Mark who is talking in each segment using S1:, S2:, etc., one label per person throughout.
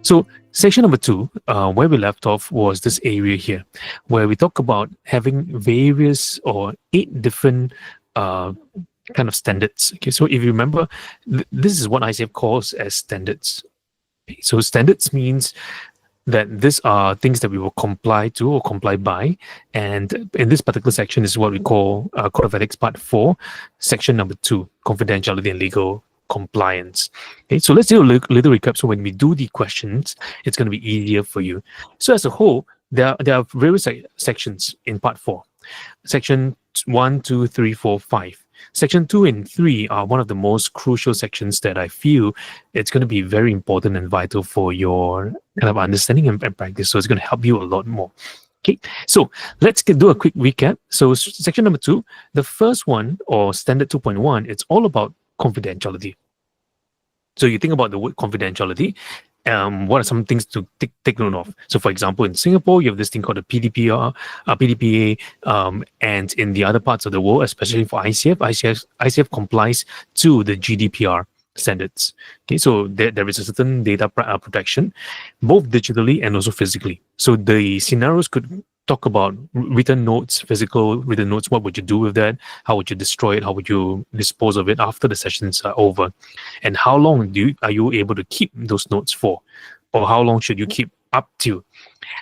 S1: So section number 2, where we left off was this area here, where we talk about having various or 8 different uh, kind of standards. Okay, so if you remember, this is what ICF calls as standards. So standards means that these are things that we will comply to or comply by. And in this particular section is what we call Code of Ethics Part 4, section number 2, confidentiality and legal compliance. Okay, so let's do a little recap. So when we do the questions, it's going to be easier for you. So as a whole, there are various sections in Part 4. Section 1, 2, 3, 4, 5. Section 2 and 3 are one of the most crucial sections that I feel it's going to be very important and vital for your kind of understanding and practice. So it's going to help you a lot more. Okay, so let's do a quick recap. So section number 2, the first one, or standard 2.1, it's all about confidentiality. So you think about the word confidentiality. What are some things to take note of? So, for example, in Singapore, you have this thing called the PDPA, and in the other parts of the world, especially for ICF complies to the GDPR standards. Okay, so there is a certain data protection, both digitally and also physically. So the scenarios could talk about written notes, physical written notes. What would you do with that? How would you destroy it? How would you dispose of it after the sessions are over? And how long are you able to keep those notes for? Or how long should you keep up to?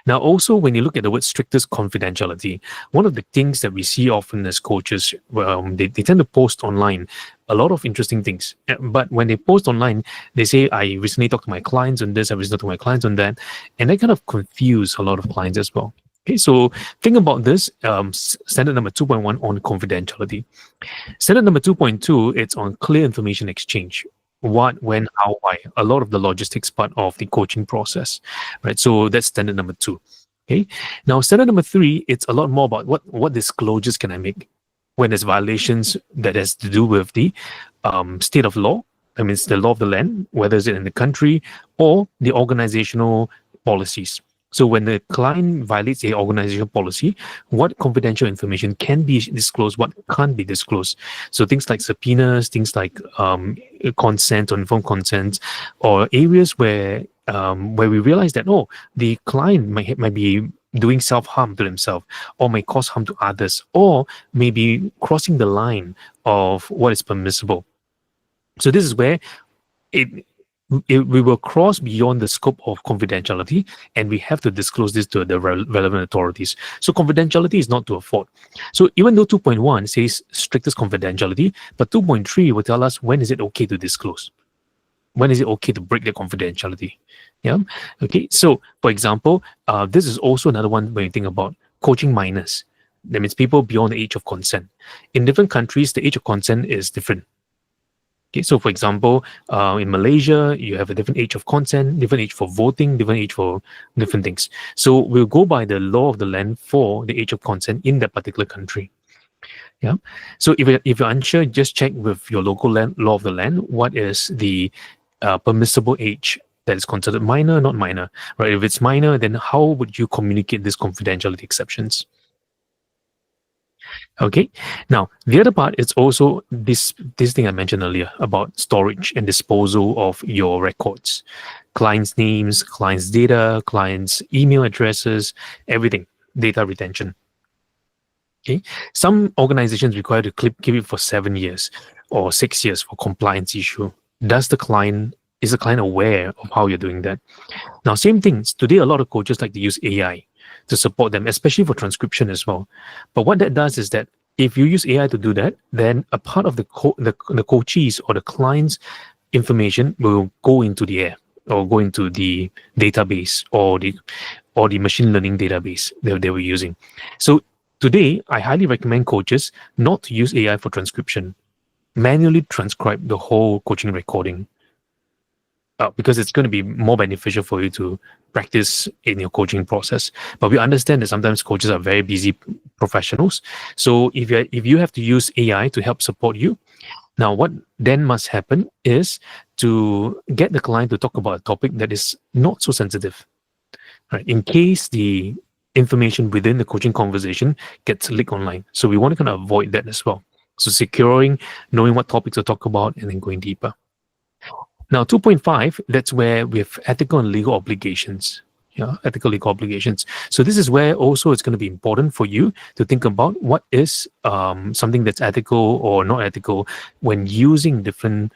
S1: Now, also, when you look at the word strictest confidentiality, one of the things that we see often as coaches, they tend to post online a lot of interesting things. But when they post online, they say, I recently talked to my clients on this, I recently talked to my clients on that. And that kind of confuse a lot of clients as well. Okay, so think about this, standard number 2.1 on confidentiality. Standard number 2.2, it's on clear information exchange. What, when, how, why. A lot of the logistics part of the coaching process, right? So that's standard number 2. Okay. Now, standard number 3, it's a lot more about what disclosures can I make when there's violations that has to do with the state of law. That means the law of the land, whether it's in the country or the organizational policies. So when the client violates a organizational policy, what confidential information can be disclosed, what can't be disclosed. So things like subpoenas, things like consent or informed consent, or areas where we realize that, the client might be doing self-harm to themselves, or may cause harm to others, or maybe crossing the line of what is permissible. So this is where we will cross beyond the scope of confidentiality, and we have to disclose this to the relevant authorities. So confidentiality is not to a fault. So even though 2.1 says strictest confidentiality, but 2.3 will tell us when is it okay to disclose. When is it okay to break the confidentiality? Yeah. Okay. So for example, this is also another one when you think about coaching minors. That means people beyond the age of consent. In different countries, the age of consent is different. Okay, so for example, in Malaysia, you have a different age of consent, different age for voting, different age for different things. So we'll go by the law of the land for the age of consent in that particular country. Yeah. So if you're unsure, just check with your local law of the land. What is the permissible age that is considered minor, not minor, right? If it's minor, then how would you communicate these confidentiality exceptions? Okay. Now, the other part is also this thing I mentioned earlier about storage and disposal of your records, clients' names, clients' data, clients' email addresses, everything, data retention. Okay. Some organizations require to keep it for 7 years or 6 years for compliance issue. Is the client aware of how you're doing that? Now, same things. Today, a lot of coaches like to use AI to support them, especially for transcription as well. But what that does is that if you use AI to do that, then a part of the coachees or the client's information will go into the air or go into the database or the machine learning database that they were using. So today, I highly recommend coaches not to use AI for transcription. Manually transcribe the whole coaching recording. Because it's going to be more beneficial for you to practice in your coaching process. But we understand that sometimes coaches are very busy professionals. So if you have to use AI to help support you, now what then must happen is to get the client to talk about a topic that is not so sensitive, right? In case the information within the coaching conversation gets leaked online. So we want to kind of avoid that as well. So securing, knowing what topics to talk about, and then going deeper. Now, 2.5, that's where we have ethical and legal obligations. Yeah, ethical legal obligations. So this is where also it's going to be important for you to think about what is something that's ethical or not ethical when using different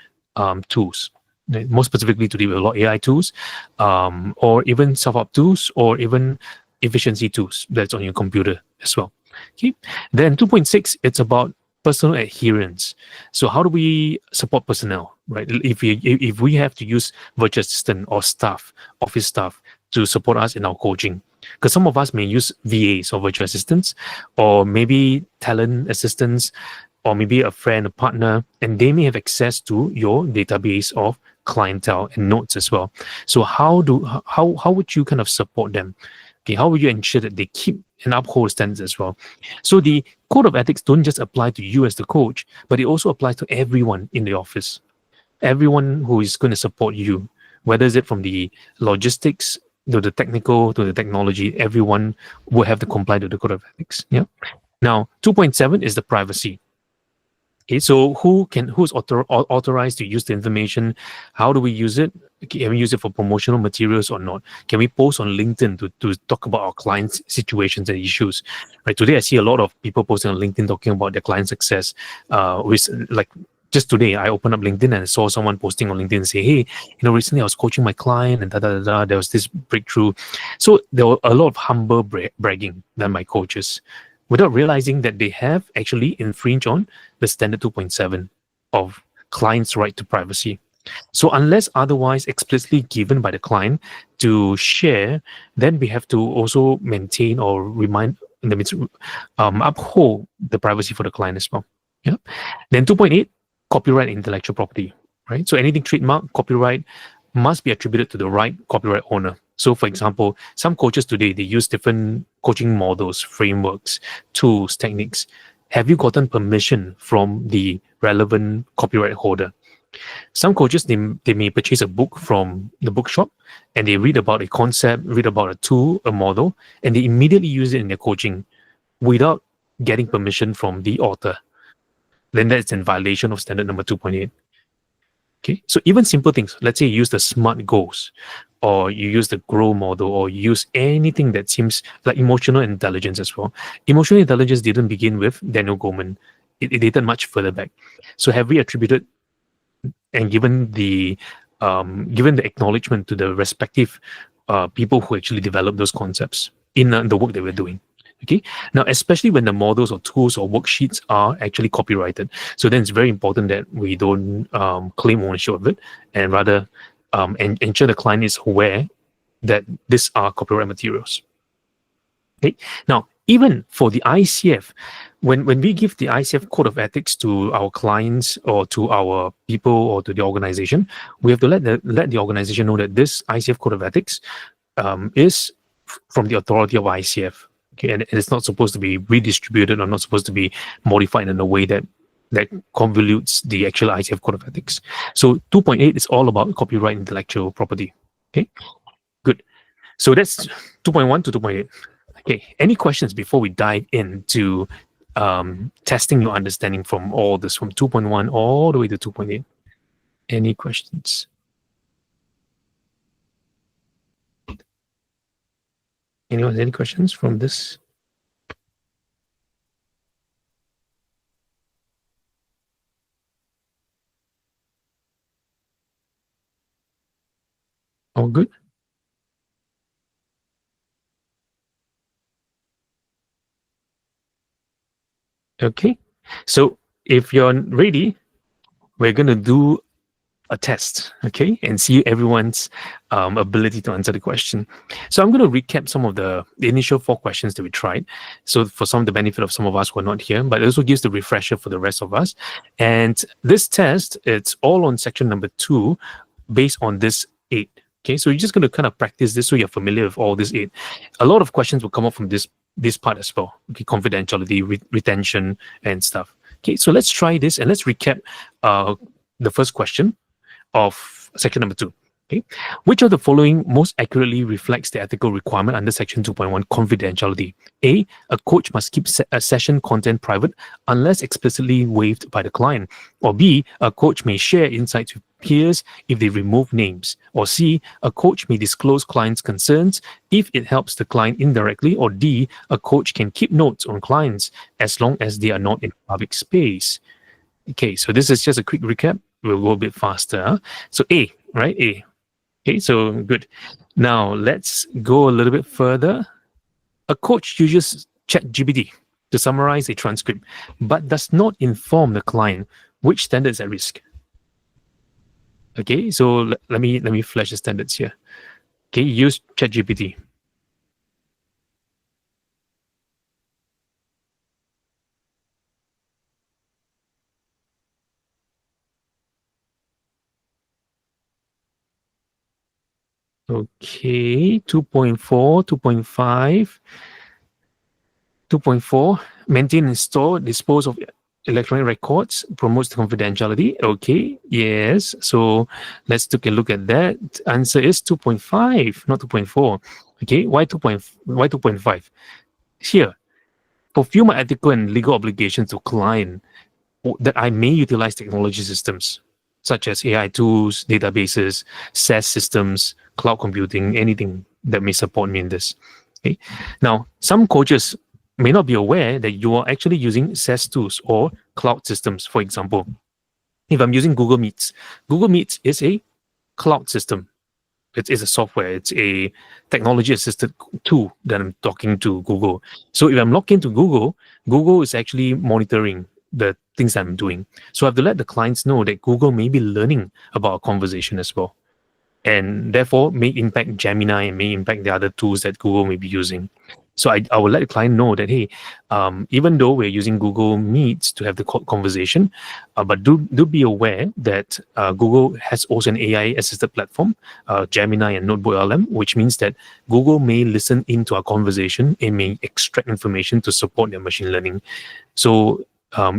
S1: tools. Right? More specifically to do with a lot of AI tools, or even self-op tools, or even efficiency tools that's on your computer as well. Okay. Then 2.6, it's about personal adherence. So how do we support personnel, right? If we have to use virtual assistant or staff, office staff to support us in our coaching, because some of us may use VAs or virtual assistants, or maybe talent assistants, or maybe a friend, a partner, and they may have access to your database of clientele and notes as well. So how would you kind of support them? Okay, how will you ensure that they keep and uphold standards as well? So the code of ethics don't just apply to you as the coach, but it also applies to everyone in the office, everyone who is going to support you, whether is it from the logistics to the technical to the technology, everyone will have to comply to the code of ethics. Yeah. Now, 2.7 is the privacy. Okay, so who's authorized to use the information? How do we use it? Can we use it for promotional materials or not? Can we post on LinkedIn to talk about our clients' situations and issues? Right. Today, I see a lot of people posting on LinkedIn talking about their client success. With like just today, I opened up LinkedIn and I saw someone posting on LinkedIn and say, "Hey, recently I was coaching my client and da da da da. There was this breakthrough." So there were a lot of humble bragging done by coaches, without realizing that they have actually infringed on the standard 2.7 of client's right to privacy. So unless otherwise explicitly given by the client to share, then we have to also maintain or remind, uphold the privacy for the client as well. Yeah. Then 2.8, copyright and intellectual property, right? So anything trademark, copyright must be attributed to the right copyright owner. So, for example, some coaches today, they use different coaching models, frameworks, tools, techniques. Have you gotten permission from the relevant copyright holder? Some coaches, they may purchase a book from the bookshop and they read about a concept, read about a tool, a model, and they immediately use it in their coaching without getting permission from the author. Then that's in violation of standard number 2.8. Okay, so even simple things, let's say you use the SMART goals, or you use the GROW model, or you use anything that seems like emotional intelligence as well. Emotional intelligence didn't begin with Daniel Goleman. It dated much further back. So have we attributed and given the acknowledgement to the respective people who actually developed those concepts in the work that we're doing? Okay. Now, especially when the models or tools or worksheets are actually copyrighted, so then it's very important that we don't claim ownership of it, and rather ensure the client is aware that these are copyright materials. Okay. Now, even for the ICF, when we give the ICF code of ethics to our clients or to our people or to the organization, we have to let the organization know that this ICF code of ethics is from the authority of ICF. Okay, and it's not supposed to be redistributed or not supposed to be modified in a way that convolutes the actual ICF code of ethics. So 2.8 is all about copyright intellectual property. Okay, good. So that's 2.1 to 2.8. Okay, any questions before we dive into testing your understanding from all this, from 2.1 all the way to 2.8? Any questions? Anyone, any questions from this? All good? Okay. So if you're ready, we're going to do a test, okay, and see everyone's ability to answer the question. So I'm going to recap some of the initial 4 questions that we tried. So for some of the benefit of some of us who are not here, but it also gives the refresher for the rest of us. And this test, it's all on section number 2, based on this 8. Okay, so you're just going to kind of practice this so you're familiar with all this 8. A lot of questions will come up from this part as well. Okay, confidentiality, retention, and stuff. Okay, so let's try this and let's recap the first question of section number 2. Okay, which of the following most accurately reflects the ethical requirement under section 2.1, confidentiality? A coach must keep a session content private unless explicitly waived by the client. Or B, a coach may share insights peers if they remove names. Or C, a coach may disclose clients' concerns if it helps the client indirectly. Or D, a coach can keep notes on clients as long as they are not in public space. Okay, so this is just a quick recap. We'll go a bit faster. Huh? So A, right? A. Okay, so good. Now let's go a little bit further. A coach uses ChatGPT to summarize a transcript, but does not inform the client which standard is at risk. Okay, so let me flash the standards here. Okay, use ChatGPT. Okay, 2.4, 2.5, 2.4, maintain and store, dispose of electronic records, promotes confidentiality. Okay, yes. So let's take a look at that. Answer is 2.5, not 2.4. Okay, why 2.5? Here, fulfill my ethical and legal obligations to client that I may utilize technology systems such as AI tools, databases, SaaS systems, cloud computing, anything that may support me in this. Okay. Now, some coaches may not be aware that you are actually using SaaS tools or cloud systems. For example, if I'm using Google Meets is a cloud system. It's a software. It's a technology assisted tool that I'm talking to Google. So if I'm logged into Google, Google is actually monitoring the things that I'm doing. So I have to let the clients know that Google may be learning about a conversation as well, and therefore may impact Gemini and may impact the other tools that Google may be using. So I will let the client know that, hey, even though we're using Google Meets to have the conversation, but do be aware that Google has also an AI assisted platform, Gemini and Notebook LM, which means that Google may listen into our conversation and may extract information to support their machine learning. So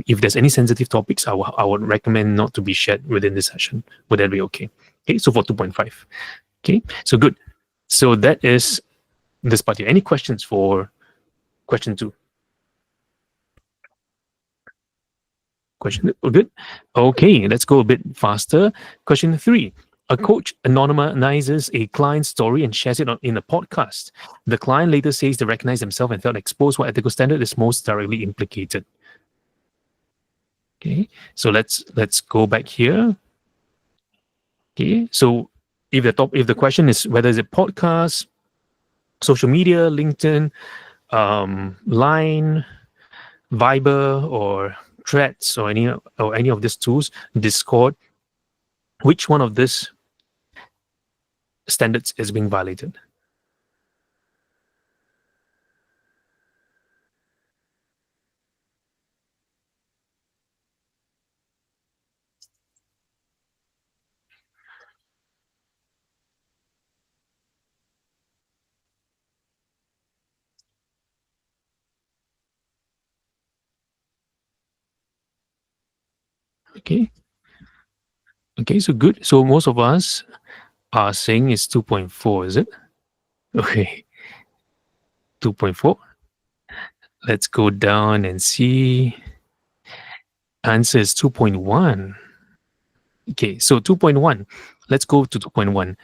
S1: if there's any sensitive topics, I would recommend not to be shared within this session. Would that be okay? Okay, so for 2.5. Okay, so good. So that is this part here. Any questions for question 2? Question good. Okay, let's go a bit faster. Question 3. A coach anonymizes a client's story and shares it in a podcast. The client later says they recognize themselves and felt exposed. What ethical standard is most directly implicated? Okay, so let's go back here. Okay, so if the question is whether it's a podcast, social media, LinkedIn, Line, Viber, or Threads, or any of these tools, Discord, which one of these standards is being violated? Okay. Okay, so good. So most of us are saying it's 2.4, is it? Okay. 2.4. Let's go down and see. Answer is 2.1. Okay, so 2.1. Let's go to 2.1.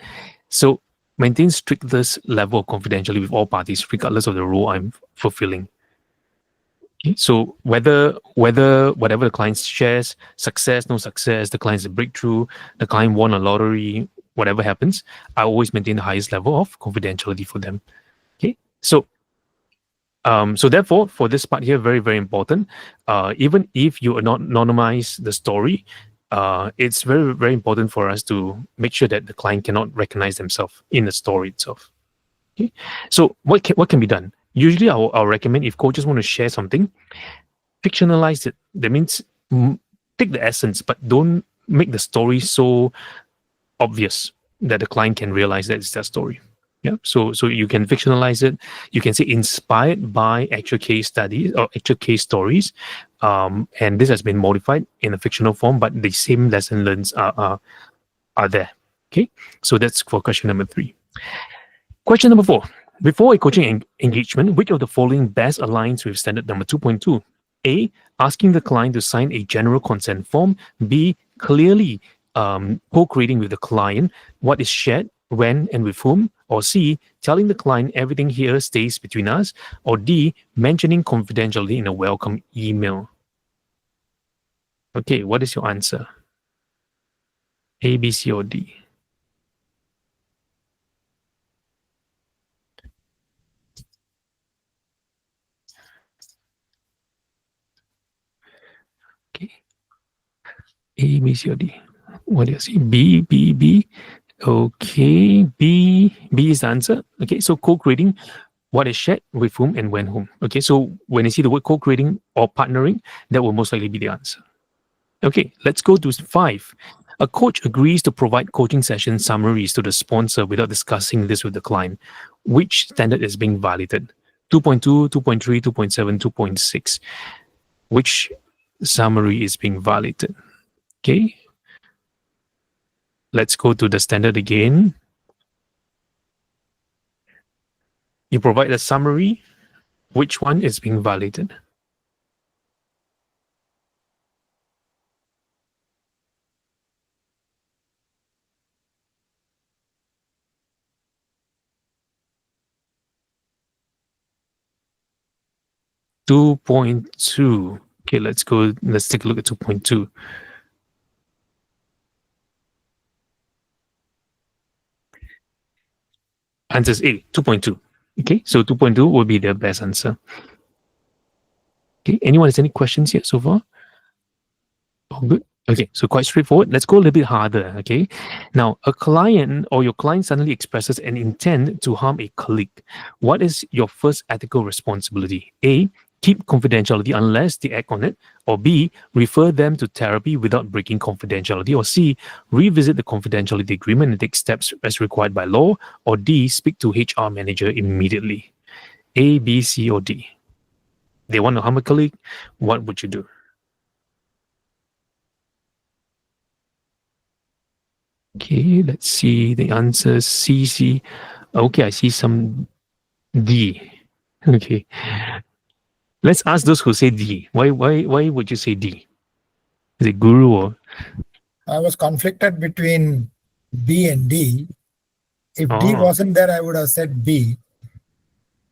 S1: So maintain strictest level of confidentiality with all parties, regardless of the role I'm fulfilling. Okay, so whether whatever the client shares, success, no success, the client's a breakthrough, the client won a lottery, whatever happens, I always maintain the highest level of confidentiality for them. Okay, so therefore, for this part here, very, very important. Even if you anonymize the story, it's very, very important for us to make sure that the client cannot recognize themselves in the story itself. Okay, so what can be done? Usually, I'll recommend, if coaches want to share something, fictionalize it. That means take the essence, but don't make the story so obvious that the client can realize that it's their story. Yeah, so you can fictionalize it. You can say inspired by actual case studies or actual case stories, and this has been modified in a fictional form, but the same lesson learns are there. Okay, so that's for question number 3. Question number 4. Before a coaching engagement, which of the following best aligns with standard number 2.2? A, asking the client to sign a general consent form. B, clearly co-creating with the client what is shared, when, and with whom, or C, telling the client everything here stays between us, or D, mentioning confidentially in a welcome email. Okay, what is your answer? A, B, C, or D? Okay, A, B, C, or D? What do you see? B, B, B. Okay, B is the answer. Okay, so co-creating what is shared with whom and when whom. Okay, so when you see the word co-creating or partnering, that will most likely be the answer. Okay, let's go to 5. A coach agrees to provide coaching session summaries to the sponsor without discussing this with the client. Which standard is being violated? 2.2, 2.3, 2.7, 2.6. Which summary is being violated? Okay, let's go to the standard again. You provide a summary. Which one is being violated? Two point two. Okay, let's go. Let's take a look at 2.2. Answer is A, 2.2. Okay, so 2.2 will be the best answer. Okay, anyone has any questions here so far? Oh, good. Okay, so quite straightforward. Let's go a little bit harder. Okay, now a client or your client suddenly expresses an intent to harm a colleague. What is your first ethical responsibility? A, keep confidentiality unless they act on it, or B, refer them to therapy without breaking confidentiality, or C, revisit the confidentiality agreement and take steps as required by law, or D, speak to HR manager immediately. A, B, C, or D. They want to harm a colleague. What would you do? Okay, let's see the answers. C, C. Okay, I see some D. Okay, let's ask those who say D. Why would you say D? Is it guru or?
S2: I was conflicted between B and D. If D wasn't there, I would have said B.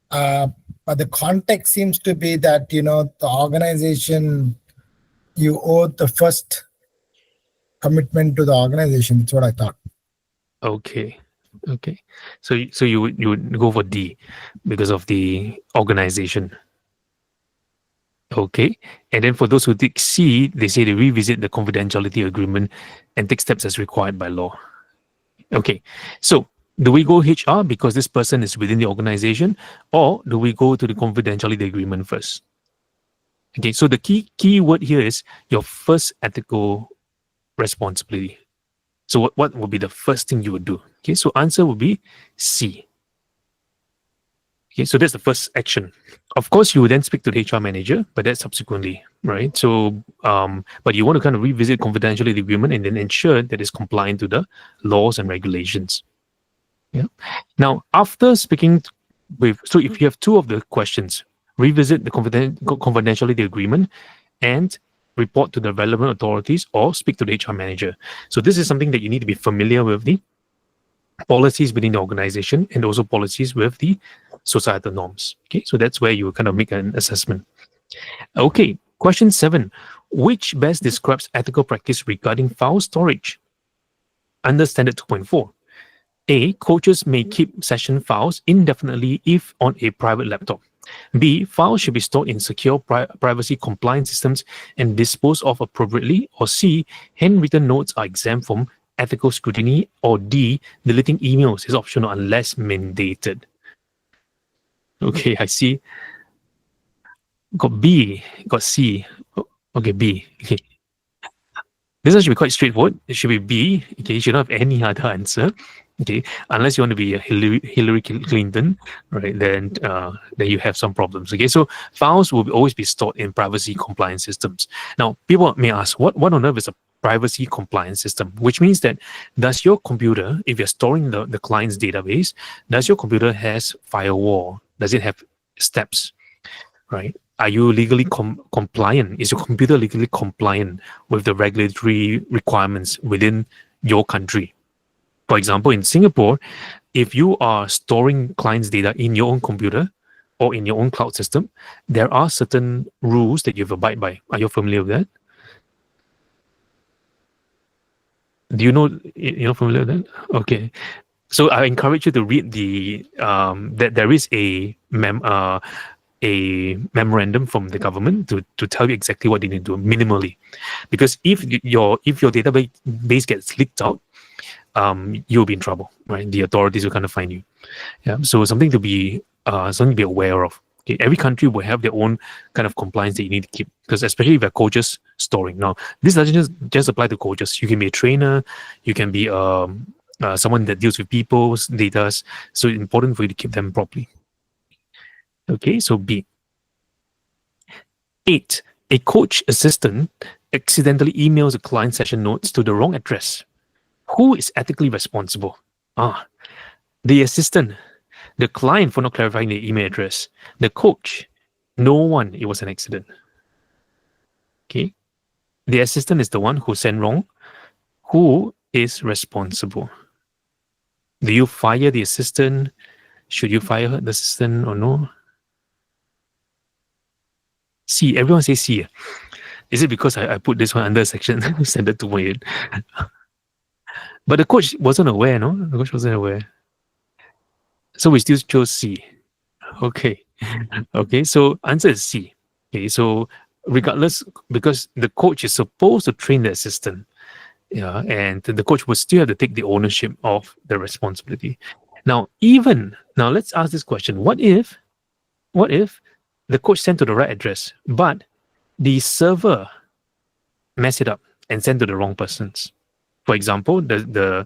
S2: But the context seems to be that, the organization, you owe the first commitment to the organization. That's what I thought.
S1: Okay. So you would go for D because of the organization. Okay. And then for those who take C, they say they revisit the confidentiality agreement and take steps as required by law. Okay. So do we go HR because this person is within the organization, or do we go to the confidentiality agreement first? Okay. So the key word here is your first ethical responsibility. So what would be the first thing you would do? Okay. So answer would be C. Okay, so that's the first action. Of course, you would then speak to the HR manager, but that's subsequently, right? So, but you want to kind of revisit confidentiality agreement and then ensure that it's compliant to the laws and regulations. Yeah. Now, after speaking with, so if you have two of the questions, revisit the confidentiality agreement and report to the relevant authorities or speak to the HR manager. So this is something that you need to be familiar with the policies within the organization and also policies with the societal norms. Okay, so that's where you kind of make an assessment. Okay, question 7. Which best describes ethical practice regarding file storage? Under standard 2.4. A, coaches may keep session files indefinitely if on a private laptop. B, files should be stored in secure privacy compliant systems and disposed of appropriately. Or C, handwritten notes are exempt from ethical scrutiny. Or D, deleting emails is optional unless mandated. Okay, I see. Got B, got C. Okay, B. Okay. This one should be quite straightforward. It should be B. Okay, you should not have any other answer. Okay, unless you want to be a Hillary Clinton, right? Then you have some problems. Okay, so files will always be stored in privacy compliance systems. Now, people may ask, what on earth is a privacy compliance system? Which means that does your computer, if you're storing the client's database, does your computer has firewall? Does it have steps? Right? Are you legally compliant? Is your computer legally compliant with the regulatory requirements within your country. For example, in Singapore, if you are storing clients' data in your own computer or in your own cloud system, there are certain rules that you have to abide by. Are you familiar with that? Do you know you're familiar with that? Okay. So I encourage you to read that there is a memorandum from the government to tell you exactly what they need to do minimally, because if your database gets leaked out, you'll be in trouble, right? The authorities will kind of find you. Yeah. So something to be aware of. Okay. Every country will have their own kind of compliance that you need to keep, because especially if you're coaches storing. Now, this doesn't just apply to coaches. You can be a trainer, you can be someone that deals with people's data. So it's important for you to keep them properly. Okay. So B. 8. A coach assistant accidentally emails a client session notes to the wrong address. Who is ethically responsible? The assistant, the client for not clarifying the email address, the coach, no one. It was an accident. Okay. The assistant is the one who sent wrong. Who is responsible? Do you fire the assistant? Should you fire the assistant or no? C. Everyone says C. Is it because I put this one under section standard 2.8? But the coach wasn't aware, no? The coach wasn't aware. So we still chose C. Okay. Okay, so answer is C. Okay, so regardless, because the coach is supposed to train the assistant, yeah, and the coach will still have to take the ownership of the responsibility. Now, let's ask this question: What if the coach sent to the right address, but the server messed it up and sent to the wrong persons? For example, the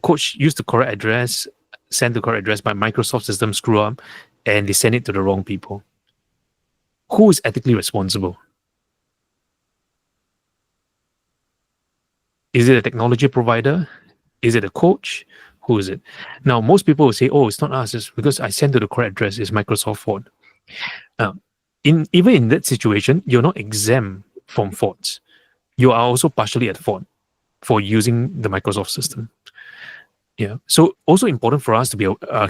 S1: coach used the correct address, sent the correct address, but Microsoft system screw up, and they send it to the wrong people. Who is ethically responsible? Is it a technology provider? Is it a coach? Who is it? Now, most people will say, "Oh, it's not us. It's because I sent to the correct address. It's Microsoft fault." Even in that situation, you're not exempt from faults. You are also partially at fault for using the Microsoft system. Yeah. So also important for us to be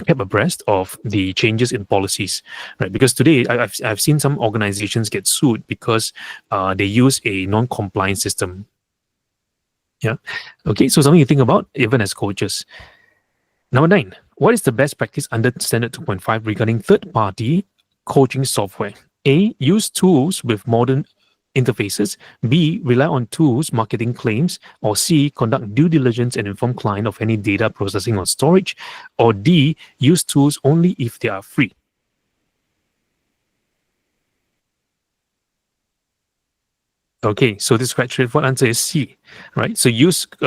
S1: kept abreast of the changes in policies, right? Because today I've seen some organizations get sued because they use a non-compliant system. Yeah. Okay. So something to think about even as coaches. Number 9. What is the best practice under Standard 2.5 regarding third-party coaching software? A. Use tools with modern interfaces. B. Rely on tools marketing claims. Or C. Conduct due diligence and inform client of any data processing or storage. Or D. Use tools only if they are free. Okay, so this quite straightforward answer is C, right? So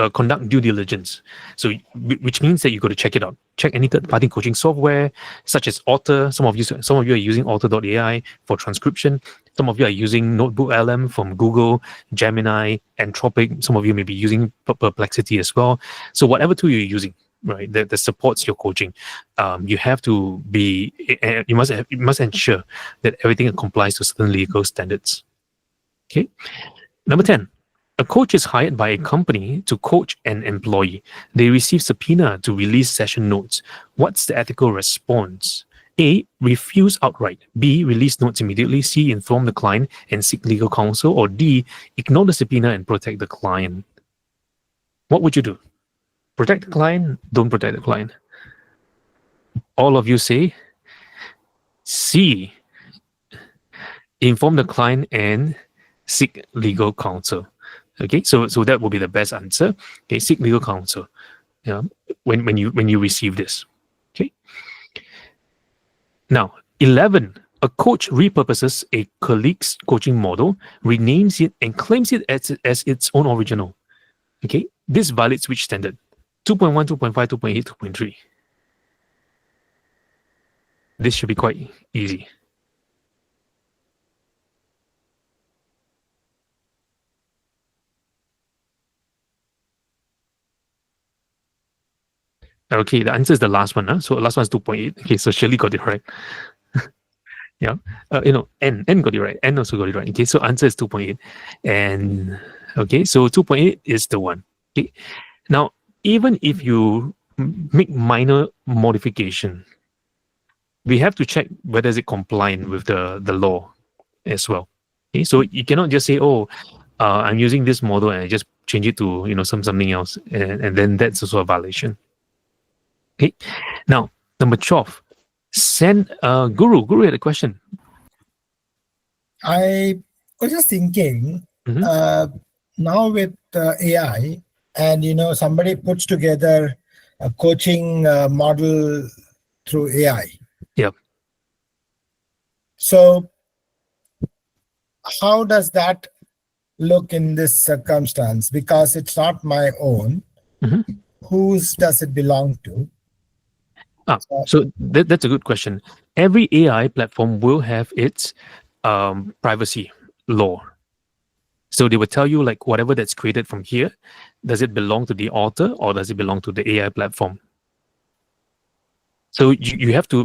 S1: conduct due diligence. So which means that you got to check it out. Check any third-party coaching software such as Author. Some of you are using Author.ai for transcription. Some of you are using Notebook LM from Google, Gemini, Anthropic. Some of you may be using Perplexity as well. So whatever tool you're using, right, that supports your coaching, you have to be. You must ensure that everything complies to certain legal standards. Okay. Number 10. A coach is hired by a company to coach an employee. They receive subpoena to release session notes. What's the ethical response? A. Refuse outright. B. Release notes immediately. C. Inform the client and seek legal counsel. Or D. Ignore the subpoena and protect the client. What would you do? Protect the client? Don't protect the client. All of you say C. Inform the client and seek legal counsel. Okay, so that will be the best answer. Okay, seek legal counsel. Yeah, when you receive this. Okay. Now, 11. A coach repurposes a colleague's coaching model, renames it, and claims it as its own original. Okay, this violates which standard? 2.1, 2.5, 2.8, 2.3. This should be quite easy. Okay, the answer is the last one. So the last one is 2.8. Okay, so Shirley got it right. Yeah. N got it right. N also got it right. Okay, so answer is 2.8. And okay, so 2.8 is the one. Okay. Now, even if you make minor modification, we have to check whether is it compliant with the law as well. Okay, so you cannot just say, "Oh, I'm using this model and I just change it to something else," and then that's also a violation. Okay, now number 12, send Guru had a question.
S2: I was just thinking,
S1: Mhm.
S2: uh, now with AI, and somebody puts together a coaching model through AI.
S1: Yeah.
S2: So, how does that look in this circumstance? Because it's not my own.
S1: Mhm.
S2: Whose does it belong to? So,
S1: So that's a good question. Every AI platform will have its privacy law. So they will tell you like whatever that's created from here, does it belong to the author or does it belong to the AI platform? So you have to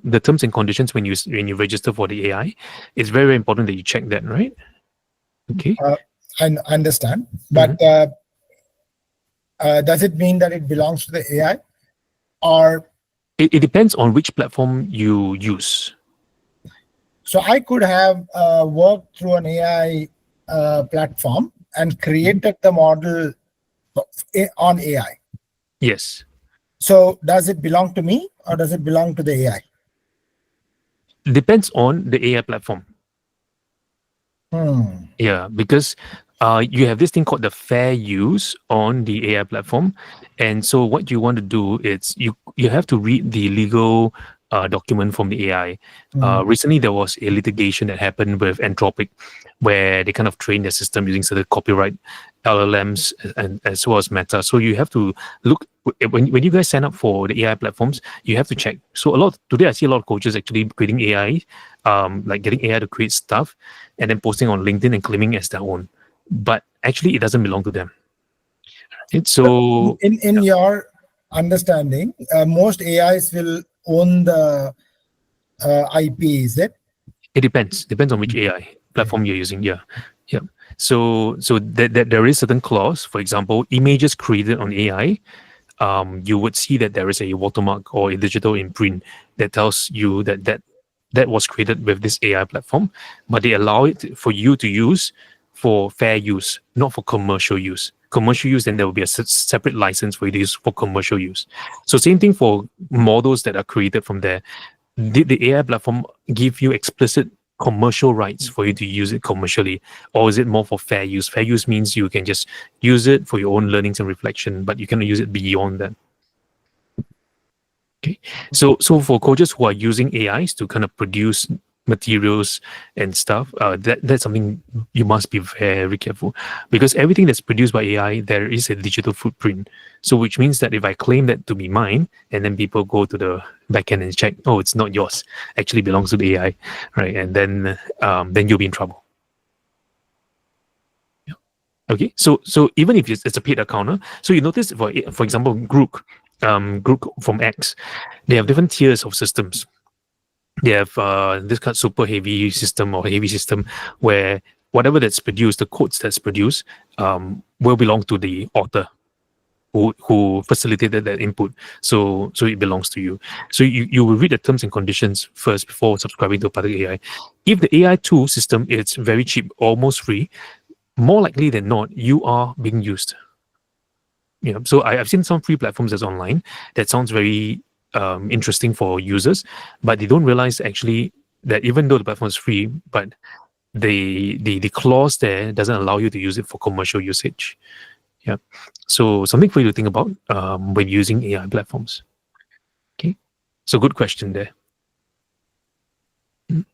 S1: the terms and conditions when you register for the AI, it's very, very important that you check that, right? Okay.
S2: I understand,
S1: Mhm.
S2: but does it mean that it belongs to the AI, or
S1: It depends on which platform you use.
S2: so I could have worked through an AI platform and
S1: Mhm.
S2: created the model on AI.
S1: Yes.
S2: So does it belong to me or does it belong to the AI?
S1: Depends on the AI platform.
S2: Hmm.
S1: Yeah, because you have this thing called the fair use on the AI platform, and so what you want to do is you have to read the legal document from the AI.
S2: Hmm.
S1: Recently, there was a litigation that happened with Anthropic, where they kind of trained their system using certain copyright LLMs and as well as Meta. So you have to look when you guys sign up for the AI platforms, you have to check. So a lot today, I see a lot of coaches actually creating AI, like getting AI to create stuff and then posting on LinkedIn and claiming as their own. But actually, it doesn't belong to them. It's
S2: So
S1: so
S2: in your understanding, most AIs will own the IP, is it?
S1: it depends on which AI
S2: Okay.
S1: platform you're using. Yeah, yeah. So that there is certain clause. For example, images created on AI, you would see that there is a watermark or a digital imprint that tells you that was created with this AI platform, but they allow it for you to use for fair use, not for commercial use. Commercial use, then there will be a separate license for you to use for commercial use. So same thing for models that are created from there. Did the AI platform give you explicit commercial rights for you to use it commercially, or is it more for fair use? Fair use means you can just use it for your own learnings and reflection, but you cannot use it beyond that. Okay. So for coaches who are using AIs to kind of produce materials and stuff, that's something you must be very careful, because everything that's produced by AI, there is a digital footprint. So which means that if I claim that to be mine, and then people go to the backend and check, oh, it's not yours, actually belongs to the AI, right? And then you'll be in trouble. Yeah. Okay. So even if it's a paid account, so you notice for example, Group from X, they have different tiers of systems. They have this kind of super heavy system or heavy system where whatever that's produced, the codes that's produced, will belong to the author who facilitated that input. So it belongs to you. So you will read the terms and conditions first before subscribing to a particular AI. If the AI tool system is very cheap, almost free, more likely than not, you are being used. So I've seen some free platforms that's online that sounds very interesting for users, but they don't realize actually that even though the platform is free, but the clause there doesn't allow you to use it for commercial usage. Yeah. So something for you to think about when using AI platforms. Okay. So good question there. Mm.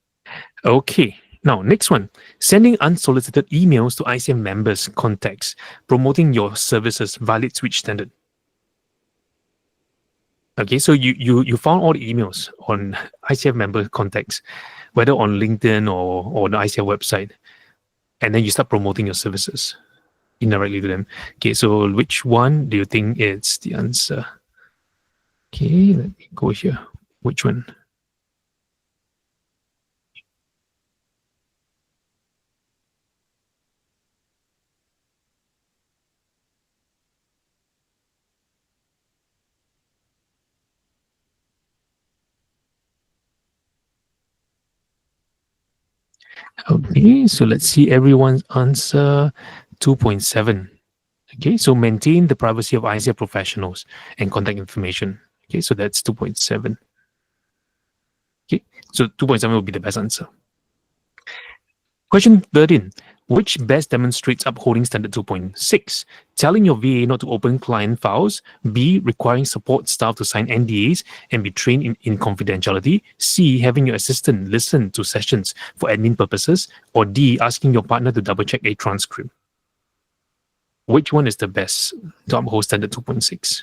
S1: Okay. Now, next one, sending unsolicited emails to ICF members contacts, promoting your services violates which standard? Okay, so you found all the emails on ICF member contacts, whether on LinkedIn or on the ICF website, and then you start promoting your services indirectly to them. Okay, so which one do you think is the answer? Okay, let me go here. Which one? Okay, so let's see everyone's answer. 2.7. Okay, so maintain the privacy of ICF professionals and contact information. Okay, so that's 2.7. Okay, so 2.7 will be the best answer. Question 13. Which best demonstrates upholding standard 2.6? Telling your VA not to open client files. B. Requiring support staff to sign NDAs and be trained in confidentiality. C. Having your assistant listen to sessions for admin purposes. Or D. Asking your partner to double check a transcript. Which one is the best to uphold standard 2.6?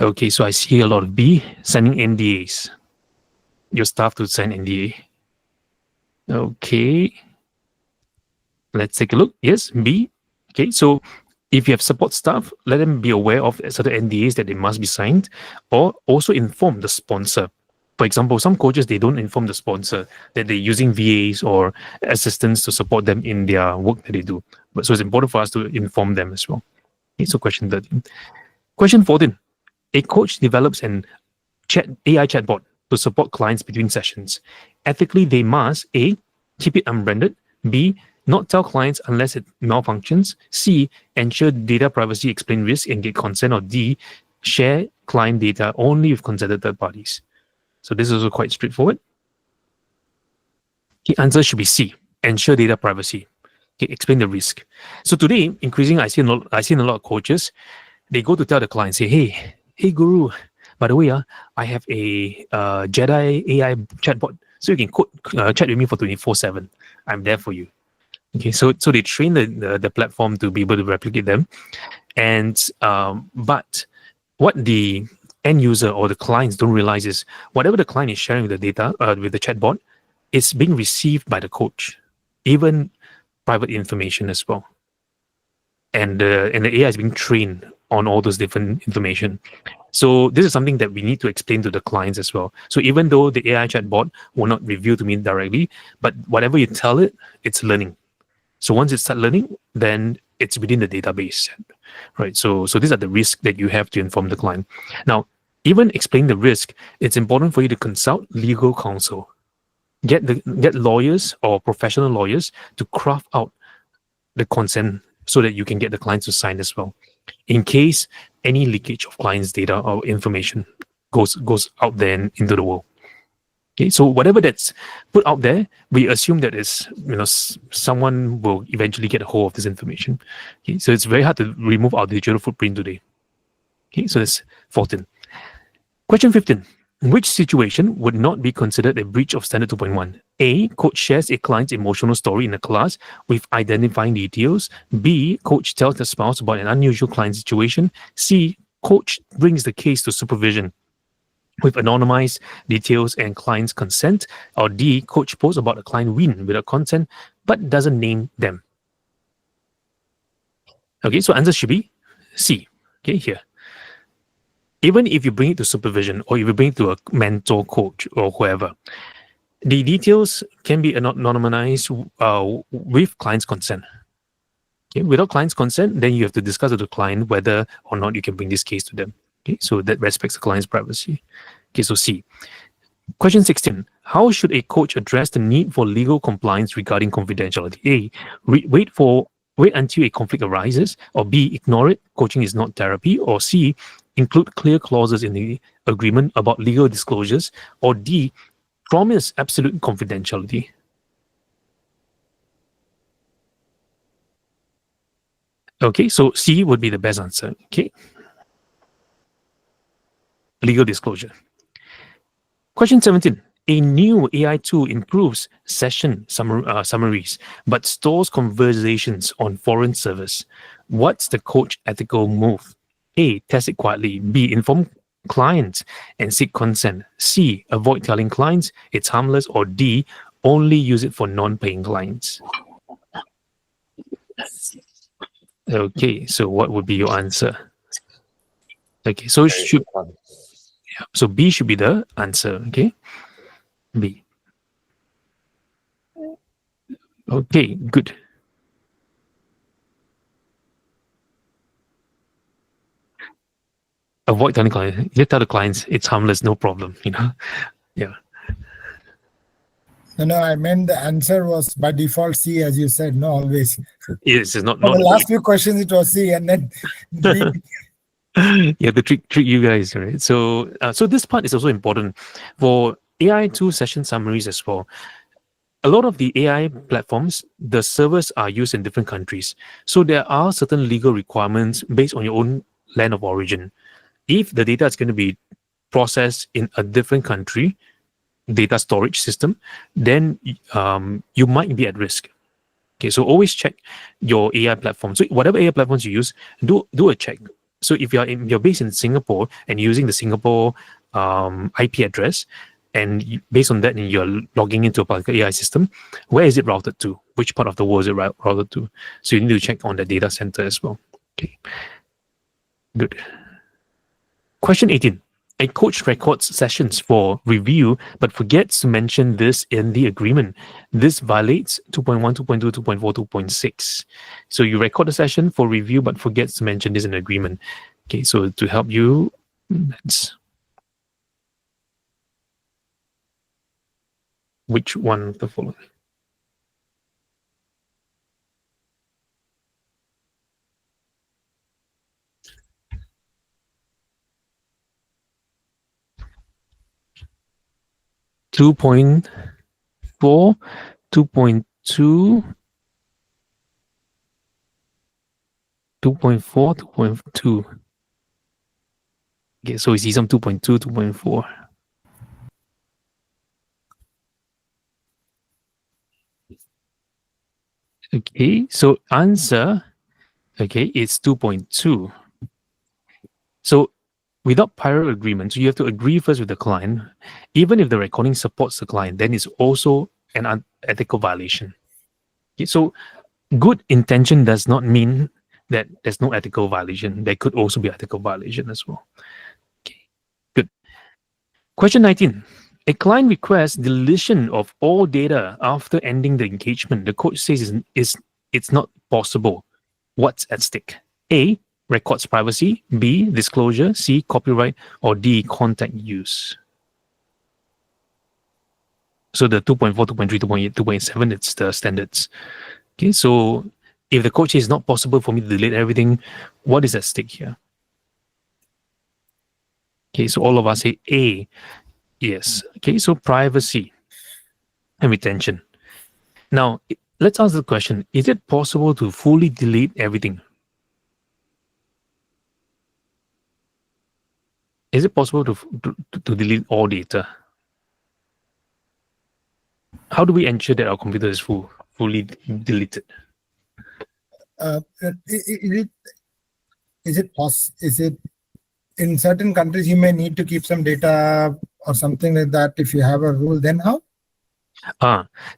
S1: Okay, so I see a lot of B. Signing NDAs. Your staff to sign NDA. Okay. Let's take a look. Yes, B. Okay, so if you have support staff, let them be aware of certain NDAs that they must be signed, or also inform the sponsor. For example, some coaches they don't inform the sponsor that they're using VAs or assistants to support them in their work that they do. But so it's important for us to inform them as well. Okay, so question 13. Question 14. A coach develops an AI chatbot to support clients between sessions. Ethically, they must A. Keep it unbranded. B. Not tell clients unless it malfunctions. C. Ensure data privacy, explain risk, and get consent. Or D. Share client data only with consented third parties. So this is also quite straightforward. The answer should be C. Ensure data privacy. Okay, explain the risk. So today, increasing, I see a lot of coaches. They go to tell the client, say, hey, Guru, by the way, I have a Jedi AI chatbot, so you can chat with me for 24/7. I'm there for you. Okay, so they train the platform to be able to replicate them, and but what the end user or the clients don't realize is whatever the client is sharing with the data with the chatbot, is being received by the coach, even private information as well, and the AI is being trained on all those different information. So this is something that we need to explain to the clients as well. So even though the AI chatbot will not reveal to me directly, but whatever you tell it, it's learning. So once it starts learning, then it's within the database, right? So these are the risks that you have to inform the client. Now, even explain the risk, it's important for you to consult legal counsel. Get lawyers or professional lawyers to craft out the consent so that you can get the clients to sign as well, in case any leakage of clients' data or information goes out there and into the world. Okay, so whatever that's put out there, we assume that is someone will eventually get a hold of this information. Okay, so it's very hard to remove our digital footprint today. Okay, so that's 14. Question 15. Which situation would not be considered a breach of standard 2.1? A. Coach shares a client's emotional story in a class with identifying details. B. Coach tells the spouse about an unusual client situation. C. Coach brings the case to supervision with anonymized details and client's consent. Or D. Coach posts about a client win without consent but doesn't name them. Okay, so answer should be C. Okay, here. Even if you bring it to supervision or if you bring it to a mentor coach or whoever, the details can be anonymized with client's consent. Okay? Without client's consent, then you have to discuss with the client whether or not you can bring this case to them. Okay? So that respects the client's privacy. Okay, so C. Question 16. How should a coach address the need for legal compliance regarding confidentiality? A. Wait until a conflict arises. Or B. Ignore it. Coaching is not therapy. Or C. Include clear clauses in the agreement about legal disclosures. Or D. Promise absolute confidentiality. Okay, so C would be the best answer. Okay. Legal disclosure. Question 17. A new AI tool improves session summaries, but stores conversations on foreign servers. What's the coach ethical move? A. Test it quietly. B. Inform clients and seek consent. C. Avoid telling clients it's harmless. Or D. Only use it for non-paying clients. Okay, so what would be your answer? Okay, so so B should be the answer. Okay, B. Okay, good. Avoid telling clients. Just tell the clients it's harmless, no problem. Yeah.
S2: No, I meant the answer was by default C, as you said. No, always.
S1: Yes, it's not
S2: For
S1: not
S2: the last few questions, it was C, and then B.
S1: yeah, to trick you guys, right? So so this part is also important for AI tool session summaries as well. A lot of the AI platforms, the servers are used in different countries. So there are certain legal requirements based on your own land of origin. If the data is going to be processed in a different country, data storage system, then you might be at risk. Okay, so always check your AI platform. So whatever AI platforms you use, do a check. So if you're based in Singapore and using the Singapore IP address, and based on that, and you're logging into a particular AI system, where is it routed to? Which part of the world is it routed to? So you need to check on the data center as well. Okay, good. Question 18. A coach records sessions for review but forgets to mention this in the agreement. This violates 2.1, 2.2, 2.4, 2.6. So you record a session for review but forgets to mention this in the agreement. Okay, so to help you, that's which one of the following? Two point four, 2.2, 2.4, 2.2. Okay, so we see some 2.2, 2.4. Okay, so answer, okay, it's 2.2. So without prior agreement, so you have to agree first with the client. Even if the recording supports the client, then it's also an unethical violation. Okay, so good intention does not mean that there's no ethical violation. There could also be ethical violation as well. Okay, good. Question 19. A client requests deletion of all data after ending the engagement. The coach says it's not possible. What's at stake? A, records privacy. B, disclosure. C, copyright. Or D, contact use. So the 2.4, 2.3, 2.8, 2.7, it's the standards. Okay, so if the coach says it's not possible for me to delete everything, what is at stake here? Okay, so all of us say A. Yes. Okay, so privacy and retention. Now, let's ask the question, is it possible to fully delete everything? Is it possible to delete all data? How do we ensure that our computer is fully deleted?
S2: Is it in certain countries you may need to keep some data or something like that? If you have a rule, then how?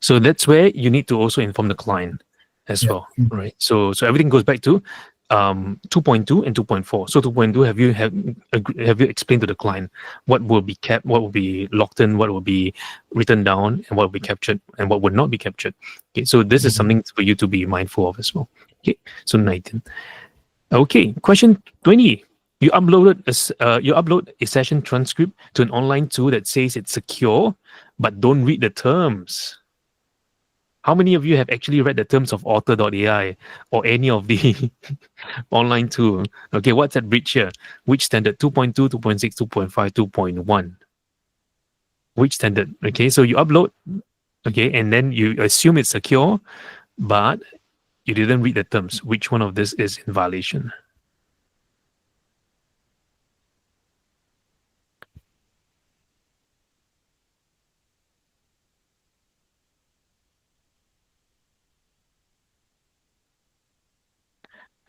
S1: So that's where you need to also inform the client as
S2: Yeah.
S1: well, right? So everything goes back to 2.2 and 2.4. So 2.2, have you explained to the client what will be kept, what will be locked in, what will be written down, and what will be captured, and what would not be captured? Okay, so this is something for you to be mindful of as well. Okay, so 19. Okay, question 20. You upload a session transcript to an online tool that says it's secure, but don't read the terms. How many of you have actually read the terms of author.ai or any of the online tool? Okay, what's at breach here? Which standard? 2.2, 2.6, 2.5, 2.1. Which standard? Okay, so you upload, okay, and then you assume it's secure, but you didn't read the terms. Which one of this is in violation?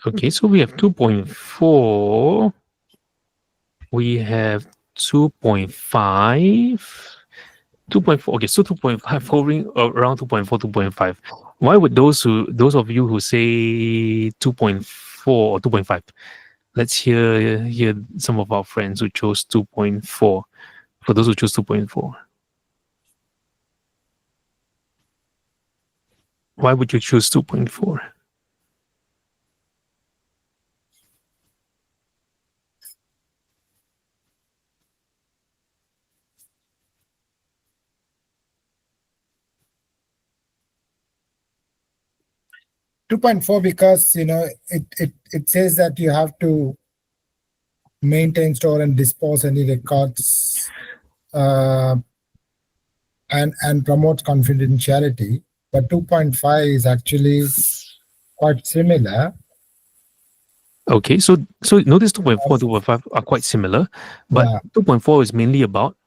S1: Okay, so we have 2.4. We have 2.5. 2.4. Okay, so 2.5 hovering around 2.4, 2.5. Why would those of you who say 2.4 or 2.5? Let's hear some of our friends who chose 2.4. For those who chose 2.4, why would you choose 2.4?
S2: 2.4 because it says that you have to maintain, store, and dispose any records, and promote confidentiality. But 2.5 is actually quite similar.
S1: Okay, so notice 2.4, 2.5 are quite similar, but
S2: Yeah.
S1: 2.4 is mainly about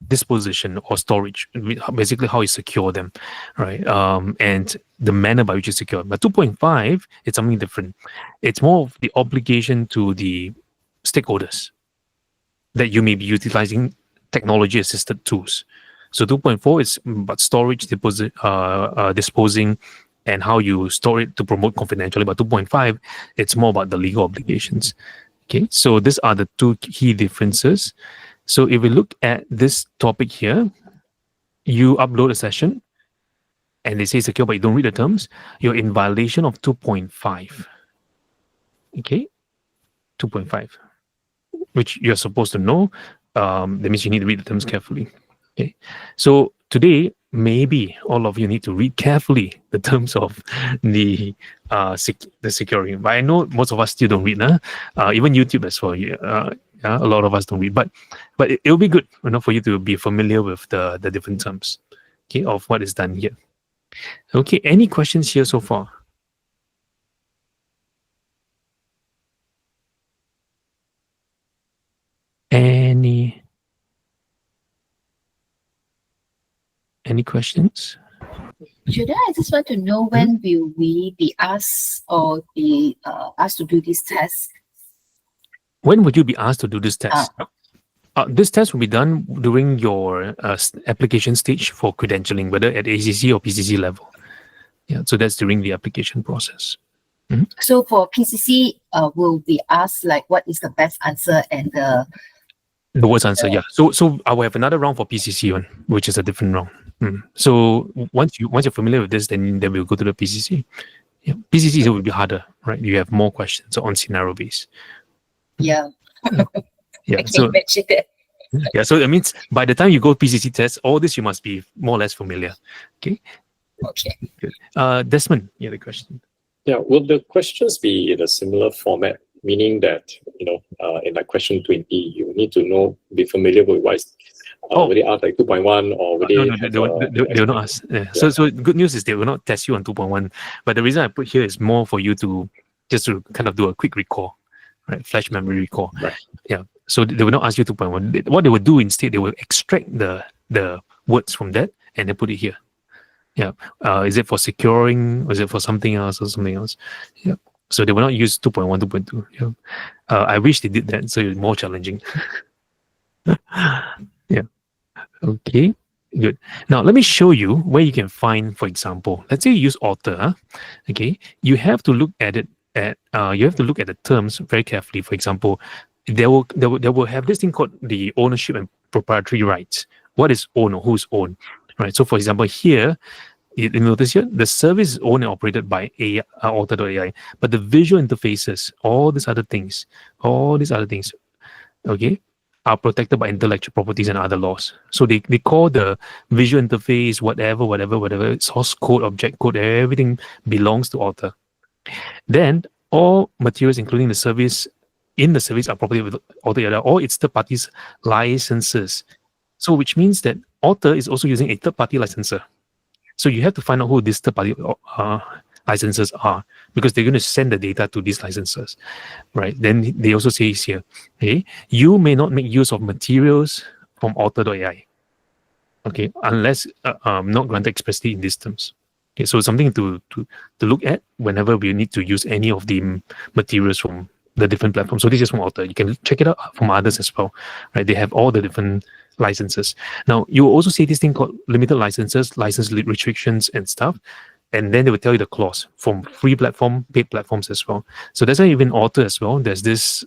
S1: disposition or storage, basically how you secure them, right? And the manner by which you secure. But 2.5, it's something different. It's more of the obligation to the stakeholders that you may be utilizing technology assisted tools. So 2.4 is about storage, disposing, and how you store it to promote confidentiality. But 2.5, it's more about the legal obligations. Okay, so these are the two key differences. So if we look at this topic here, you upload a session and they say secure, but you don't read the terms, you're in violation of 2.5. Okay, 2.5, which you're supposed to know. That means you need to read the terms carefully. Okay, so today maybe all of you need to read carefully the terms of the the securing. But I know most of us still don't read, even YouTube as well. A lot of us don't read, but it'll be good, for you to be familiar with the different terms, okay, of what is done here. Okay, any questions here so far? Any questions?
S3: Judah, I just want to know when will we be asked or be asked to do this test?
S1: When would you be asked to do this test? This test will be done during your application stage for credentialing, whether at ACC or PCC level. Yeah, so that's during the application process.
S3: So for PCC, will be asked like what is the best answer and the
S1: worst answer. Yeah. So I will have another round for PCC one, which is a different round. So once you're familiar with this, then we'll go to the PCC. Yeah, PCC will be harder, right? You have more questions on scenario base.
S3: Yeah.
S1: Yeah.
S3: I can imagine that.
S1: Yeah. So it means by the time you go PCC test, all this you must be more or less familiar. Okay.
S3: Okay.
S1: Good. Desmond, you had a question.
S4: Yeah. Will the questions be in a similar format? Meaning that, in like question 20, you need to be familiar with what is, will they ask like 2.1 or will
S1: they will not ask. Yeah. So good news is they will not test you on 2.1. But the reason I put here is more for you to just to kind of do a quick recall, right? Flash memory recall.
S4: Right.
S1: Yeah. So they will not ask you 2.1. What they will do instead, they will extract the words from that and then put it here. Yeah. Is it for securing? Or is it for something else or something else? Yeah. So they will not use 2.1, 2.2. Yeah. I wish they did that, so it's more challenging. Yeah. Okay. Good. Now let me show you where you can find, for example, let's say you use author. Okay. You have to look at it you have to look at the terms very carefully. For example, they will have this thing called the ownership and proprietary rights. What is own or who's owned? Right. So for example, here, you notice here, the service is owned and operated by author.ai, but the visual interfaces, all these other things, okay, are protected by intellectual properties and other laws. So they call the visual interface, whatever, source code, object code, everything belongs to author. Then all materials, including the service, in the service are property with author or its third parties licenses. So which means that author is also using a third party licensor. So you have to find out who these third-party licenses are, because they're going to send the data to these licenses, right? Then they also say here, okay, you may not make use of materials from author.ai, okay, unless not granted expressly in these terms. Okay, so something to look at whenever we need to use any of the materials from the different platforms. So this is from author. You can check it out from others as well, right? They have all the different licenses. Now, you will also see this thing called limited licenses, license restrictions and stuff. And then they will tell you the clause from free platform, paid platforms as well. So that's why even author as well. There's this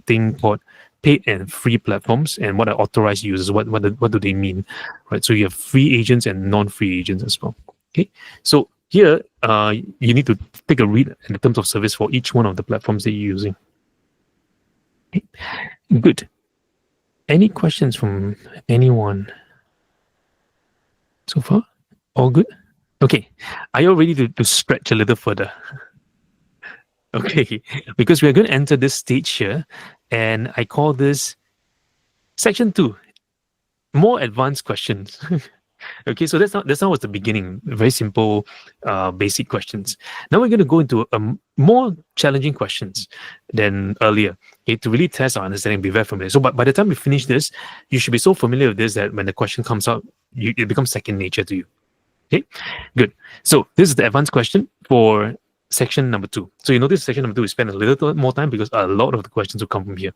S1: thing called paid and free platforms, and what are authorized users, what do they mean, right? So you have free agents and non-free agents as well. Okay, so here you need to take a read in the terms of service for each one of the platforms that you're using. Okay. Good. Any questions from anyone so far? All good? Okay. Are you ready to stretch a little further? Okay, because we're going to enter this stage here, and I call this section 2, more advanced questions. Okay, so that's not what's the beginning. Very simple, basic questions. Now we're going to go into more challenging questions than earlier. Okay, to really test our understanding, be very familiar. So, but by the time we finish this, you should be so familiar with this that when the question comes out, it becomes second nature to you. Okay, good. So this is the advanced question for section number 2. So you notice section number 2, we spend a little more time because a lot of the questions will come from here.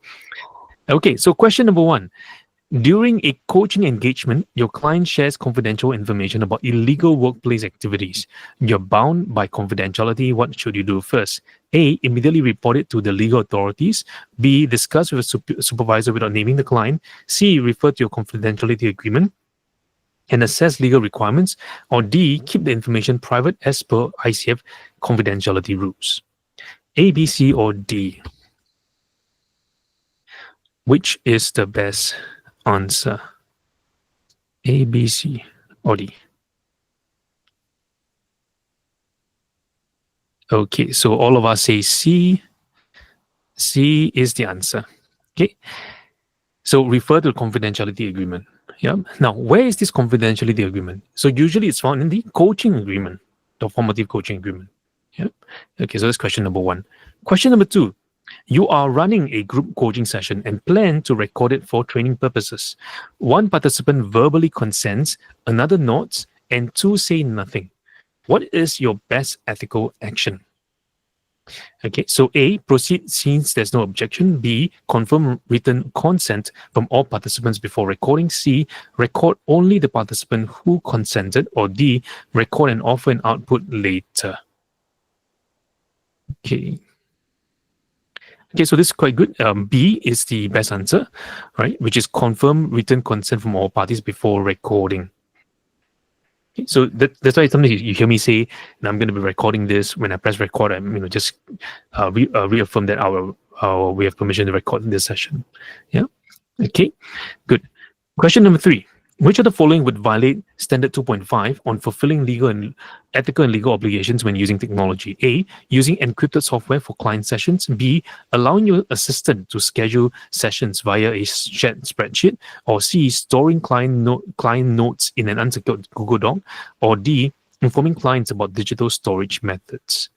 S1: Okay, so question number 1. During a coaching engagement, your client shares confidential information about illegal workplace activities. You're bound by confidentiality. What should you do first? A, immediately report it to the legal authorities. B, discuss with a supervisor without naming the client. C, refer to your confidentiality agreement and assess legal requirements. Or D, keep the information private as per ICF confidentiality rules. A, B, C, or D? Which is the best answer? A, B, C, or D? Okay, so all of us say C. C is the answer. Okay, so refer to the confidentiality agreement. Yeah. Now, where is this confidentiality agreement? So usually it's found in the coaching agreement, the formative coaching agreement. Yeah. Okay, so that's question number 1. Question number 2. You are running a group coaching session and plan to record it for training purposes. One participant verbally consents, another nods, and 2 say nothing. What is your best ethical action? Okay, so A, proceed since there's no objection. B, confirm written consent from all participants before recording. C, record only the participant who consented. Or D, record and offer an output later. Okay. Okay, so this is quite good. B is the best answer, right? Which is confirm written consent from all parties before recording. Okay, so that's why sometimes you hear me say, and I'm going to be recording this. When I press record, I'm just reaffirm that we have permission to record this session. Yeah. Okay. Good. Question number 3. Which of the following would violate standard 2.5 on fulfilling legal and ethical and legal obligations when using technology? A, using encrypted software for client sessions. B, allowing your assistant to schedule sessions via a shared spreadsheet. Or C, storing client notes in an unsecured Google Doc. Or D, informing clients about digital storage methods.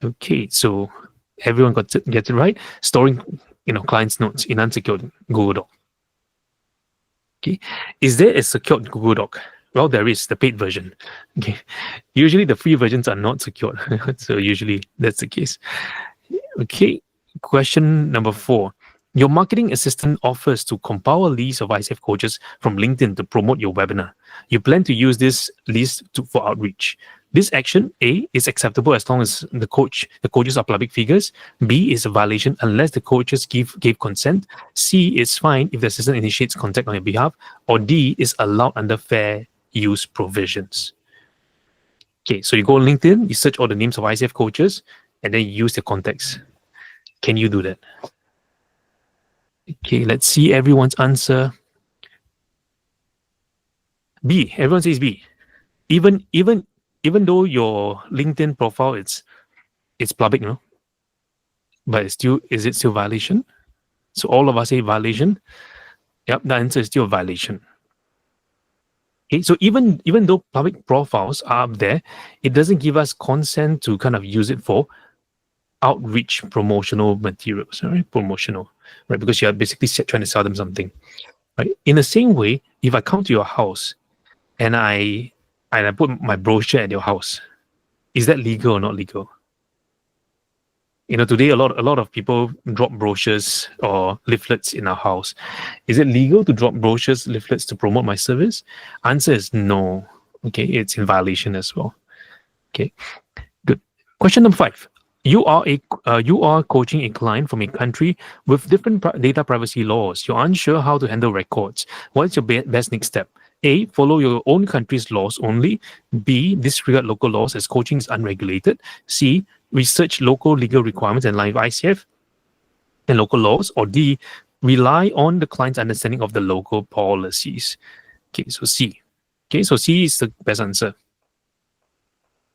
S1: Okay, so everyone gets it right. Storing clients' notes in unsecured Google Doc. Okay. Is there a secured Google Doc? Well, there is, the paid version. Okay. Usually the free versions are not secured. So usually that's the case. Okay. Question number 4. Your marketing assistant offers to compile a list of ICF coaches from LinkedIn to promote your webinar. You plan to use this list for outreach. This action, A, is acceptable as long as the coaches are public figures. B, is a violation unless the coaches gave consent. C, is fine if the assistant initiates contact on your behalf. Or D, is allowed under fair use provisions. Okay, so you go on LinkedIn, you search all the names of ICF coaches, and then you use the contacts. Can you do that? Okay, let's see everyone's answer. B. Everyone says B. Even though your LinkedIn profile it's public, but is it still violation? So all of us say violation. Yep, the answer is still a violation. Okay, so even though public profiles are up there, it doesn't give us consent to kind of use it for outreach promotional materials, right? Promotional, right? Because you're basically trying to sell them something, right? In the same way, if I come to your house and I put my brochure at your house, is that legal or not legal? Today a lot of people drop brochures or leaflets in our house. Is it legal to drop brochures, leaflets to promote my service? Answer is no. Okay, it's in violation as well. Okay, good. Question number 5. You are coaching a client from a country with different data privacy laws. You're unsure how to handle records. What's your best next step? A, follow your own country's laws only. B, disregard local laws as coaching is unregulated. C, research local legal requirements and live ICF and local laws. Or D, rely on the client's understanding of the local policies. Okay, so C. Okay, so C is the best answer.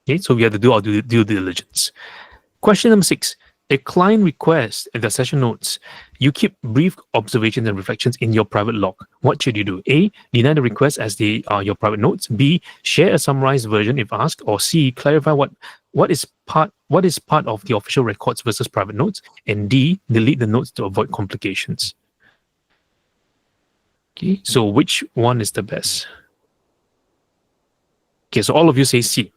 S1: Okay, so we have to do our due diligence. Question number 6. A client requests the session notes. You keep brief observations and reflections in your private log. What should you do? A. Deny the request as they are your private notes. B. Share a summarized version if asked. Or C. Clarify what is part of the official records versus private notes. And D. Delete the notes to avoid complications. Okay, so which one is the best? Okay, so all of you say C.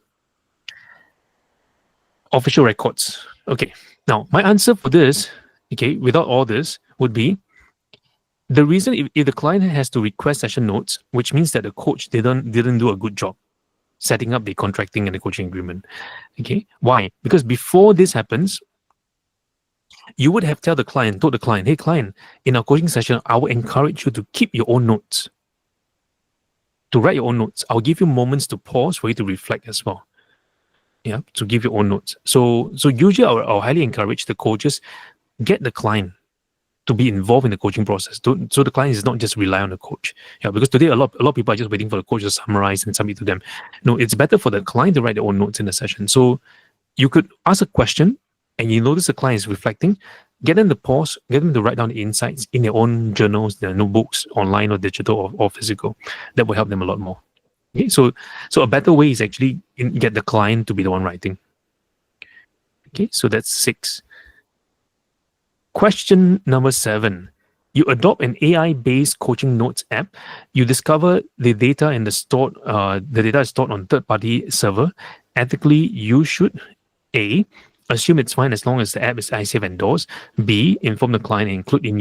S1: Official records. Okay. Now, my answer for this, okay, without all this, would be the reason if the client has to request session notes, which means that the coach didn't do a good job setting up the contracting and the coaching agreement. Okay. Why? Because before this happens, you would have told the client, hey client, in our coaching session, I will encourage you to keep your own notes. To write your own notes. I'll give you moments to pause for you to reflect as well. Yeah, to give your own notes. So usually I'll highly encourage the coaches get the client to be involved in the coaching process. So the client is not just rely on the coach. Yeah, because today a lot of people are just waiting for the coach to summarize and submit to them. No, it's better for the client to write their own notes in the session. So you could ask a question and you notice the client is reflecting, get them to pause, get them to write down the insights in their own journals, their notebooks, online or digital or physical. That will help them a lot more. Okay, so a better way is actually get the client to be the one writing. Okay, so that's 6. Question number 7. You adopt an AI-based coaching notes app. You discover the data and the data is stored on third-party server. Ethically, you should A. Assume it's fine as long as the app is ICF endorsed. B. Inform the client and include in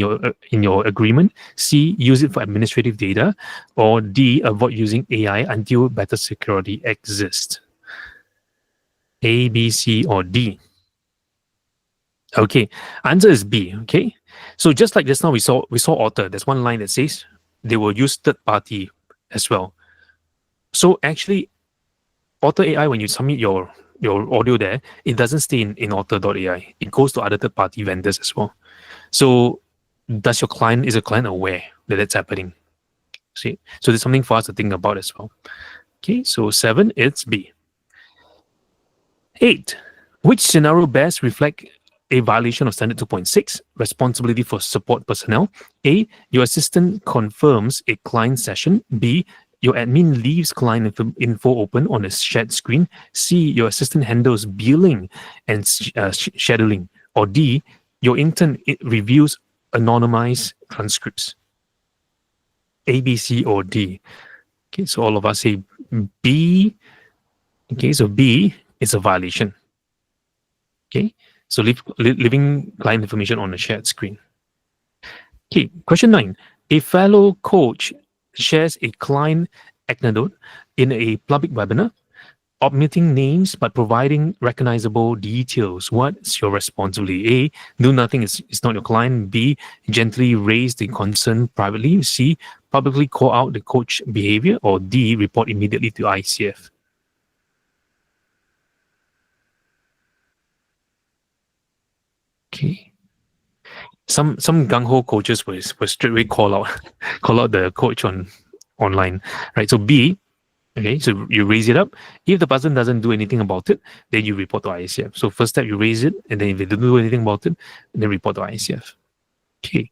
S1: your agreement. C. Use it for administrative data. Or D. Avoid using AI until better security exists. A, B, C, or D. Okay, answer is B. Okay, so just like just now we saw Author. There's one line that says they will use third party as well. So actually, Author AI, when you submit your audio there, it doesn't stay in Author.ai. It goes to other third party vendors as well. So is your client aware that that's happening? See, so there's something for us to think about as well. Okay, so 7, it's B. 8. Which scenario best reflect a violation of Standard 2.6, responsibility for support personnel? A. Your assistant confirms a client session. B. Your admin leaves client info open on a shared screen. C. Your assistant handles billing and scheduling. Or D. Your intern reviews anonymized transcripts. A, B, C, or D. Okay, so all of us say B. Okay, so B is a violation. Okay, so leaving client information on a shared screen. Okay, question 9. A fellow coach shares a client anecdote in a public webinar, omitting names but providing recognizable details. What's your responsibility? A. Do nothing. It's not your client. B. Gently raise the concern privately. C. Publicly call out the coach behavior. Or D. Report immediately to ICF. Okay. Some gung ho coaches will straightway call out the coach online, right? So B, okay, so you raise it up. If the person doesn't do anything about it, then you report to ICF. So first step, you raise it, and then if they don't do anything about it, then report to ICF. Okay.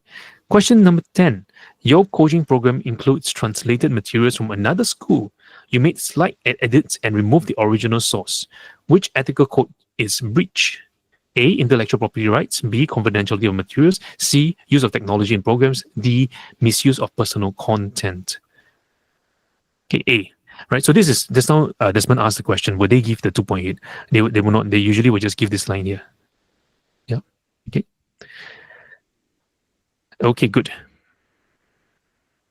S1: Question number 10. Your coaching program includes translated materials from another school. You made slight edits and removed the original source. Which ethical code is breached? A. Intellectual property rights. B. Confidentiality of materials. C. Use of technology in programs. D. Misuse of personal content. Okay, A. Right. So this is just now. Desmond asked the question: would they give the 2.8? They will not. They usually would just give this line here. Yeah. Okay. Okay. Good.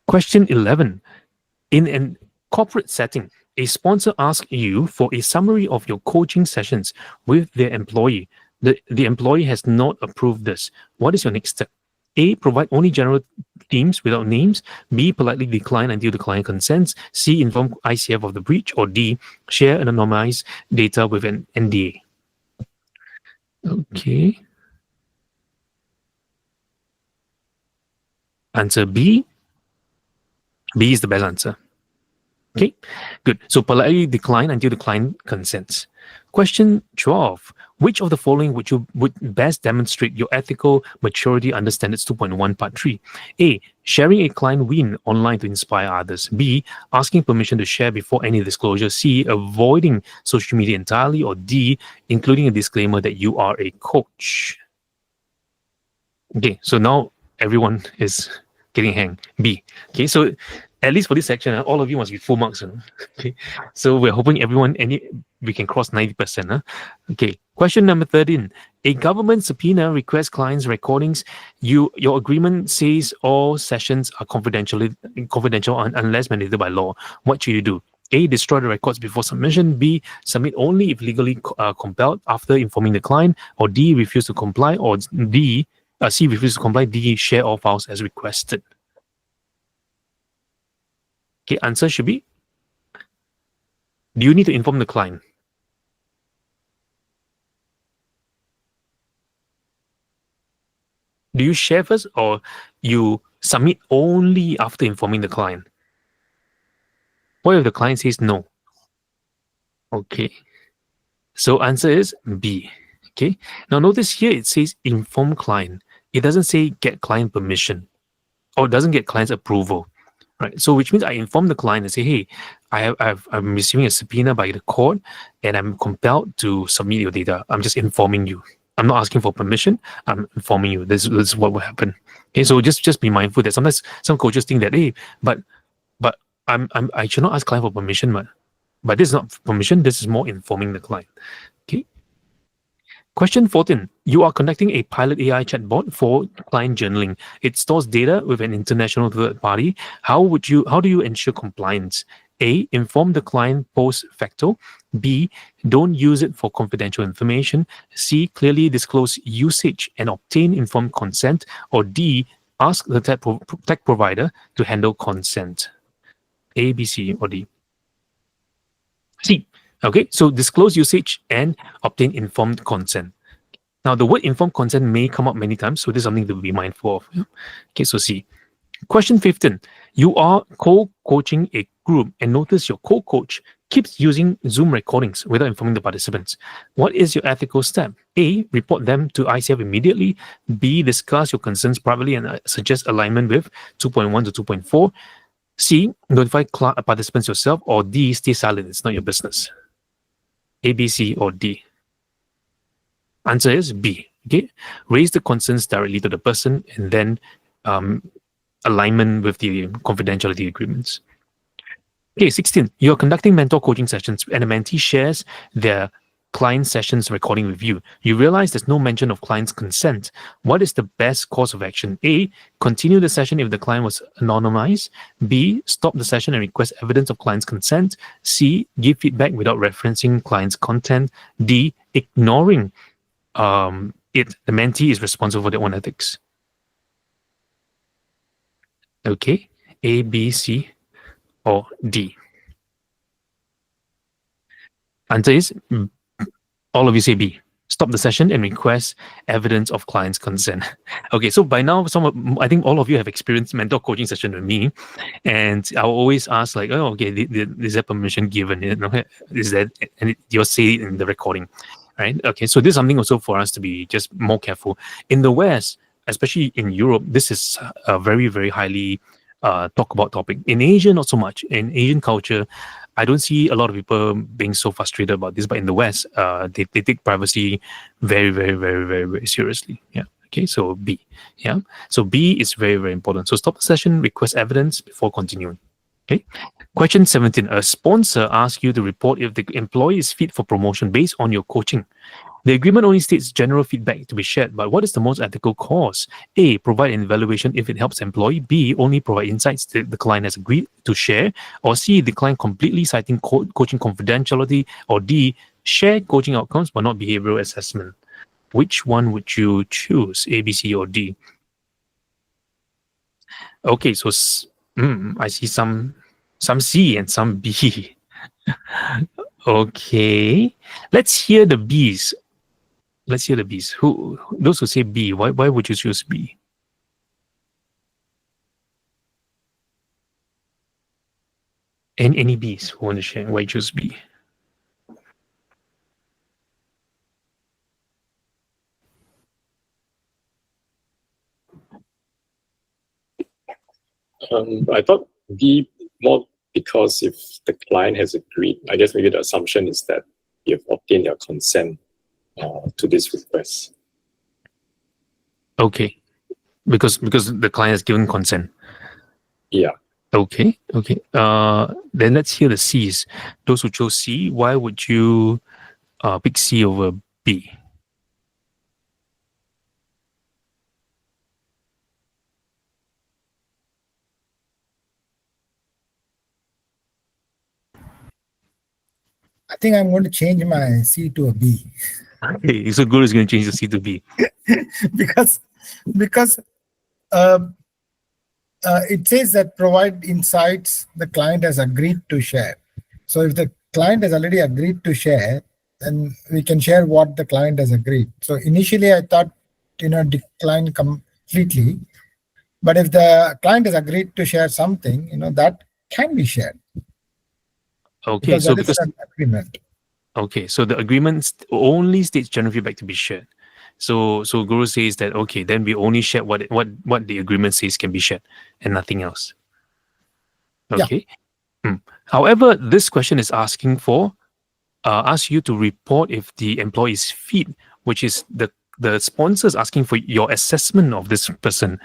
S1: Question 11. In an corporate setting, a sponsor asks you for a summary of your coaching sessions with their employee. The employee has not approved this. What is your next step? A. Provide only general themes without names. B. Politely decline until the client consents. C. Inform ICF of the breach. Or D. Share anonymized data with an NDA. Okay. Answer B. B is the best answer. Okay, good. So politely decline until the client consents. Question 12. Which of the following would best demonstrate your ethical maturity under Standards 2.1 Part 3? A. Sharing a client win online to inspire others. B. Asking permission to share before any disclosure. C. Avoiding social media entirely. Or D. Including a disclaimer that you are a coach. Okay, so now everyone is getting hang. B. Okay, so at least for this section, all of you must be full marks. Okay, so we're hoping we can cross 90%. Okay, question number 13. A government subpoena requests clients recordings. Your agreement says all sessions are confidential unless mandated by law. What should you do? A. Destroy the records before submission. B. Submit only if legally compelled after informing the client. Or D. Refuse to comply. Or D. C. Refuse to comply. D. Share all files as requested. Okay, answer should be, do you need to inform the client? Do you share first or you submit only after informing the client? What if the client says no? Okay. So answer is B. Okay. Now notice here it says inform client. It doesn't say get client permission or it doesn't get client's approval. Right. So which means I inform the client and say, hey, I'm receiving a subpoena by the court and I'm compelled to submit your data. I'm just informing you. I'm not asking for permission. I'm informing you. This is what will happen. Okay. So just be mindful that sometimes some coaches think that, hey, but I should not ask client for permission, but this is not permission. This is more informing the client. Okay. Question 14. You are conducting a pilot AI chatbot for client journaling. It stores data with an international third party. How do you ensure compliance? A. Inform the client post facto. B. Don't use it for confidential information. C. Clearly disclose usage and obtain informed consent. Or D. Ask the tech provider to handle consent. A, B, C, or D. C. Okay, so disclose usage and obtain informed consent. Now, the word informed consent may come up many times, so this is something to be mindful of. Okay, so C. Question 15. You are co-coaching a group and notice your co-coach keeps using Zoom recordings without informing the participants. What is your ethical step? A. Report them to ICF immediately. B. Discuss your concerns privately and suggest alignment with 2.1 to 2.4. C. Notify participants yourself. Or D. Stay silent. It's not your business. A, B, C, or D. Answer is B. Okay, raise the concerns directly to the person and then alignment with the confidentiality agreements. Okay, 16. You're conducting mentor coaching sessions and a mentee shares their client sessions recording with you. You realize there's no mention of client's consent. What is the best course of action? A. Continue the session if the client was anonymized. B. Stop the session and request evidence of client's consent. C. Give feedback without referencing client's content. D. Ignoring the mentee is responsible for their own ethics. Okay, A, B, C, or D. Answer is all of you say B. Stop the session and request evidence of client's consent. Okay, so by now, I think all of you have experienced mentor coaching session with me, and I'll always ask like, oh, okay, is there permission given? Is that, and you'll say it in the recording, right? Okay, so this is something also for us to be just more careful. In the West, especially in Europe, this is a very, very highly talk about topic. In Asia, not so much. In Asian culture, I don't see a lot of people being so frustrated about this, but in the West, they take privacy very, very, very, very, very seriously. Yeah. Okay. So B. Yeah. So B is very, very important. So stop the session, request evidence before continuing. Okay. Question 17. A sponsor asks you to report if the employee is fit for promotion based on your coaching. The agreement only states general feedback to be shared, but what is the most ethical course? A. Provide an evaluation if it helps employee. B. Only provide insights that the client has agreed to share. Or C. Decline completely citing coaching confidentiality. Or D. Share coaching outcomes but not behavioral assessment. Which one would you choose? A, B, C, or D? Okay, so I see some C and some B. Okay, let's hear the B's. Let's hear the B's. Those who say B, why would you choose B? Any Bs who want to share? Why choose B?
S4: I thought B more because if the client has agreed, I guess maybe the assumption is that you've obtained their consent to this request.
S1: Okay, because the client has given consent.
S4: Yeah.
S1: Okay. Then let's hear the C's. Those who chose C, why would you pick C over B?
S2: I think I'm going to change my C to a B.
S1: Okay, so Guru is going to change the C to B.
S2: because uh, it says that provide insights the client has agreed to share. So if the client has already agreed to share, then we can share what the client has agreed. So initially I thought, decline completely, but if the client has agreed to share something, that can be shared.
S1: Okay,
S2: Because
S1: so
S2: that is an agreement.
S1: Okay, so the agreement only states general feedback to be shared. So Guru says that okay, then we only share what the agreement says can be shared and nothing else. Okay. Yeah. However, this question is asking for ask you to report if the employee's feed, which is the sponsor is asking for your assessment of this person.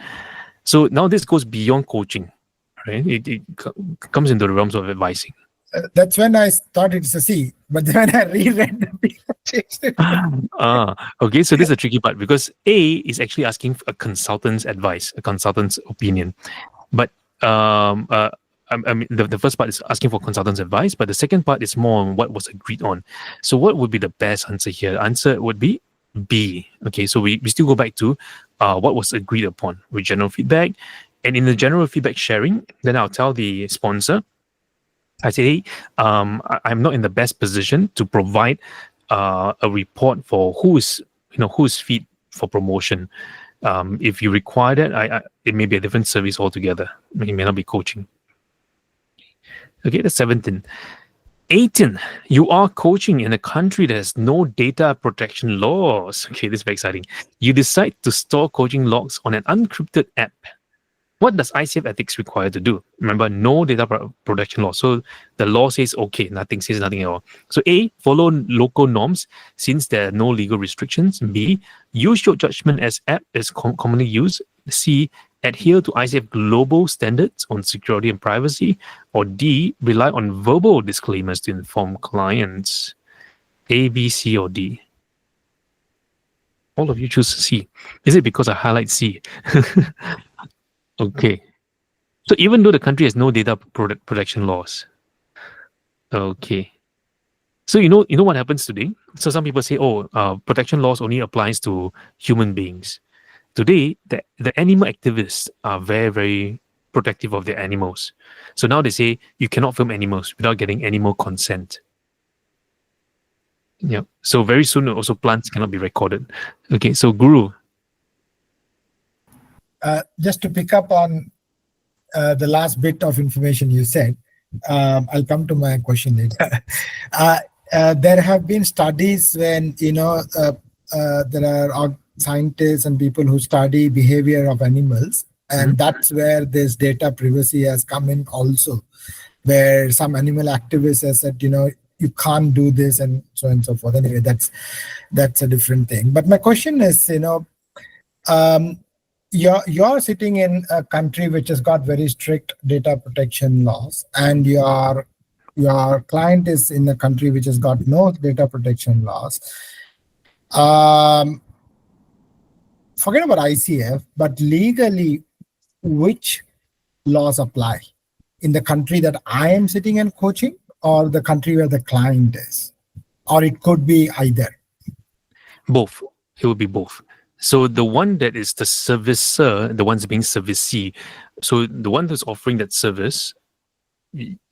S1: So now this goes beyond coaching, right? It comes into the realms of advising.
S2: That's when I thought it's a C, but then when I reread the B, I changed it.
S1: Okay, so this is a tricky part because A is actually asking for a consultant's advice, a consultant's opinion. But I mean, the first part is asking for consultant's advice, but the second part is more on what was agreed on. So what would be the best answer here? The answer would be B. Okay, so we still go back to what was agreed upon with general feedback. And in the general feedback sharing, then I'll tell the sponsor, I say, hey, I'm not in the best position to provide a report for who's fit for promotion. If you require that, it may be a different service altogether. It may not be coaching. Okay, that's 17. 18. You are coaching in a country that has no data protection laws. Okay, this is very exciting. You decide to store coaching logs on an unencrypted app. What does ICF ethics require to do? Remember, no data protection law. So the law says okay, nothing says nothing at all. So A, follow local norms since there are no legal restrictions. B, use your judgment as app is commonly used. C, adhere to ICF global standards on security and privacy. Or D, rely on verbal disclaimers to inform clients. A, B, C, or D? All of you choose C. Is it because I highlight C? Okay. So even though the country has no data protection laws. Okay. So you know what happens today? So some people say, protection laws only applies to human beings. Today, the animal activists are very, very protective of their animals. So now they say you cannot film animals without getting animal consent. Yeah. So very soon also plants cannot be recorded. Okay. So Guru.
S2: Just to pick up on the last bit of information you said, I'll come to my question later. There have been studies when there are scientists and people who study behavior of animals, and that's where this data privacy has come in also, where some animal activists have said, you can't do this and so on and so forth. Anyway, that's a different thing. But my question is, you're sitting in a country which has got very strict data protection laws, and your client is in a country which has got no data protection laws. Forget about ICF, but legally, which laws apply in the country that I am sitting and coaching, or the country where the client is? Or it could be either.
S1: Both. It will be both. So the one that is the servicer, the one's being servicee. So the one who's offering that service,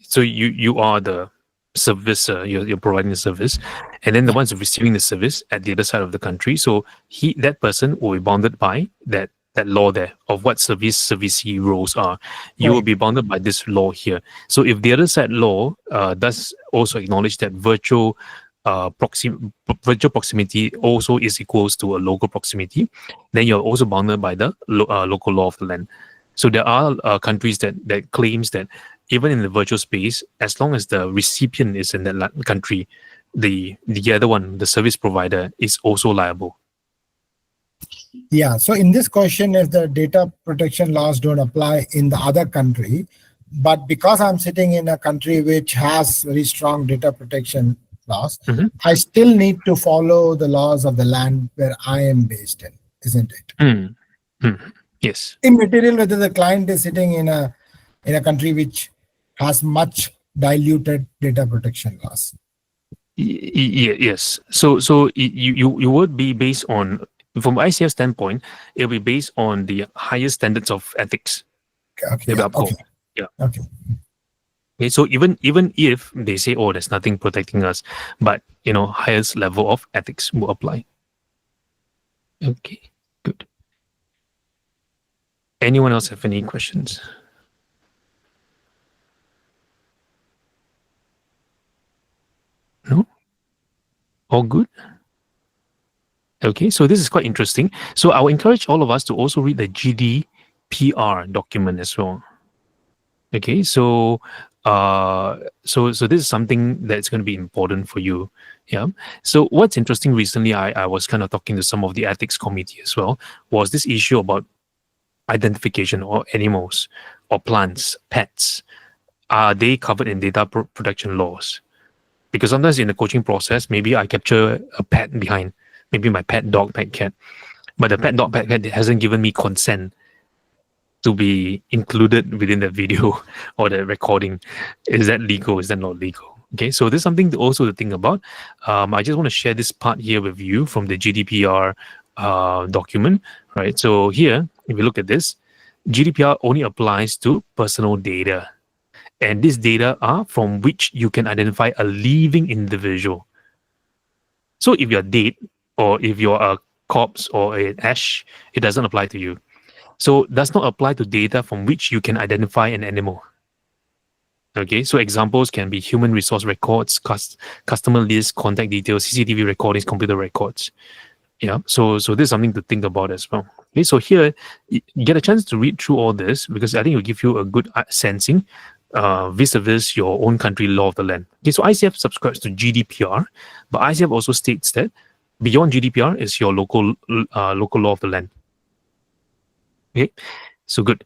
S1: so you are the servicer, you're providing the service, and then the ones receiving the service at the other side of the country. So that person will be bounded by that that law there of what servicee roles are. You will
S2: Right.
S1: be bounded by this law here. So if the other side law does also acknowledge that virtual proximity also is equals to a local proximity, then you're also bounded by the local law of the land. So there are countries that claims that even in the virtual space, as long as the recipient is in that country, the other one, the service provider, is also liable.
S2: Yeah. So in this question, if the data protection laws don't apply in the other country, but because I'm sitting in a country which has very strong data protection laws,
S1: Mhm.
S2: I still need to follow the laws of the land where I am based in, isn't it?
S1: Mm. Mm. Yes.
S2: Immaterial whether the client is sitting in a country which has much diluted data protection laws.
S1: Yes. So you would be based on, from ICF standpoint, it'll be based on the highest standards of ethics.
S2: Okay.
S1: They'll be
S2: Yeah.
S1: upheld.
S2: Okay.
S1: Yeah.
S2: Okay.
S1: Okay, so even if they say, oh, there's nothing protecting us, but highest level of ethics will apply. Okay, good. Anyone else have any questions? No? All good? Okay, so this is quite interesting. So I will encourage all of us to also read the GDPR document as well. Okay, so so this is something that's going to be important for you. Yeah. So what's interesting recently, I was kind of talking to some of the ethics committee as well, was this issue about identification or animals or plants, pets. Are they covered in data protection laws? Because sometimes in the coaching process, maybe I capture a pet behind, maybe my pet dog, pet cat, but the pet dog, pet cat hasn't given me consent to be included within the video or the recording. Is that legal? Is that not legal? Okay, so there's something also to think about. I just want to share this part here with you from the GDPR document, right? So here, if you look at this, GDPR only applies to personal data. And these data are from which you can identify a living individual. So if you're dead, or if you're a corpse or an ash, it doesn't apply to you. So does not apply to data from which you can identify an animal. Okay, so examples can be human resource records, customer lists, contact details, CCTV recordings, computer records. Yeah, so this is something to think about as well. Okay, so here you get a chance to read through all this because I think it will give you a good sensing vis-a-vis your own country law of the land. Okay, so ICF subscribes to GDPR, but ICF also states that beyond GDPR is your local law of the land. Okay, so good.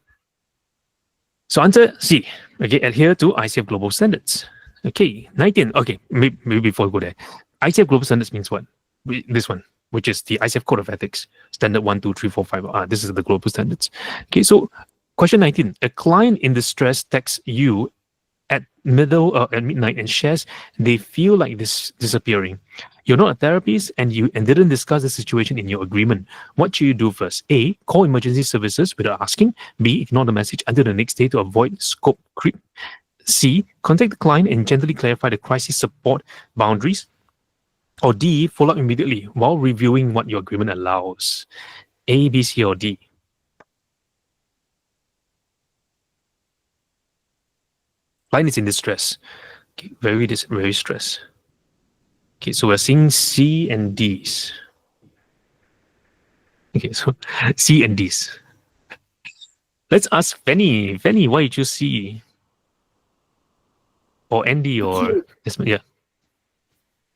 S1: So answer C. Okay, adhere to ICF global standards. Okay, 19. Okay, maybe before we go there, ICF global standards means what? This one, which is the ICF code of ethics, standard 1, 2, 3, 4, 5. This is the global standards. Okay, so question 19. A client in distress texts you at midnight and shares they feel like disappearing. You're not a therapist and didn't discuss the situation in your agreement. What should you do first? A, call emergency services without asking. B, ignore the message until the next day to avoid scope creep. C, contact the client and gently clarify the crisis support boundaries. Or D, follow up immediately while reviewing what your agreement allows. A, B, C, or D. Client is in distress. Okay, very stressed. Okay, so we're seeing C and D's. Okay, so C and D's. Let's ask Fanny. Fanny, why did you C? Or Andy or yeah.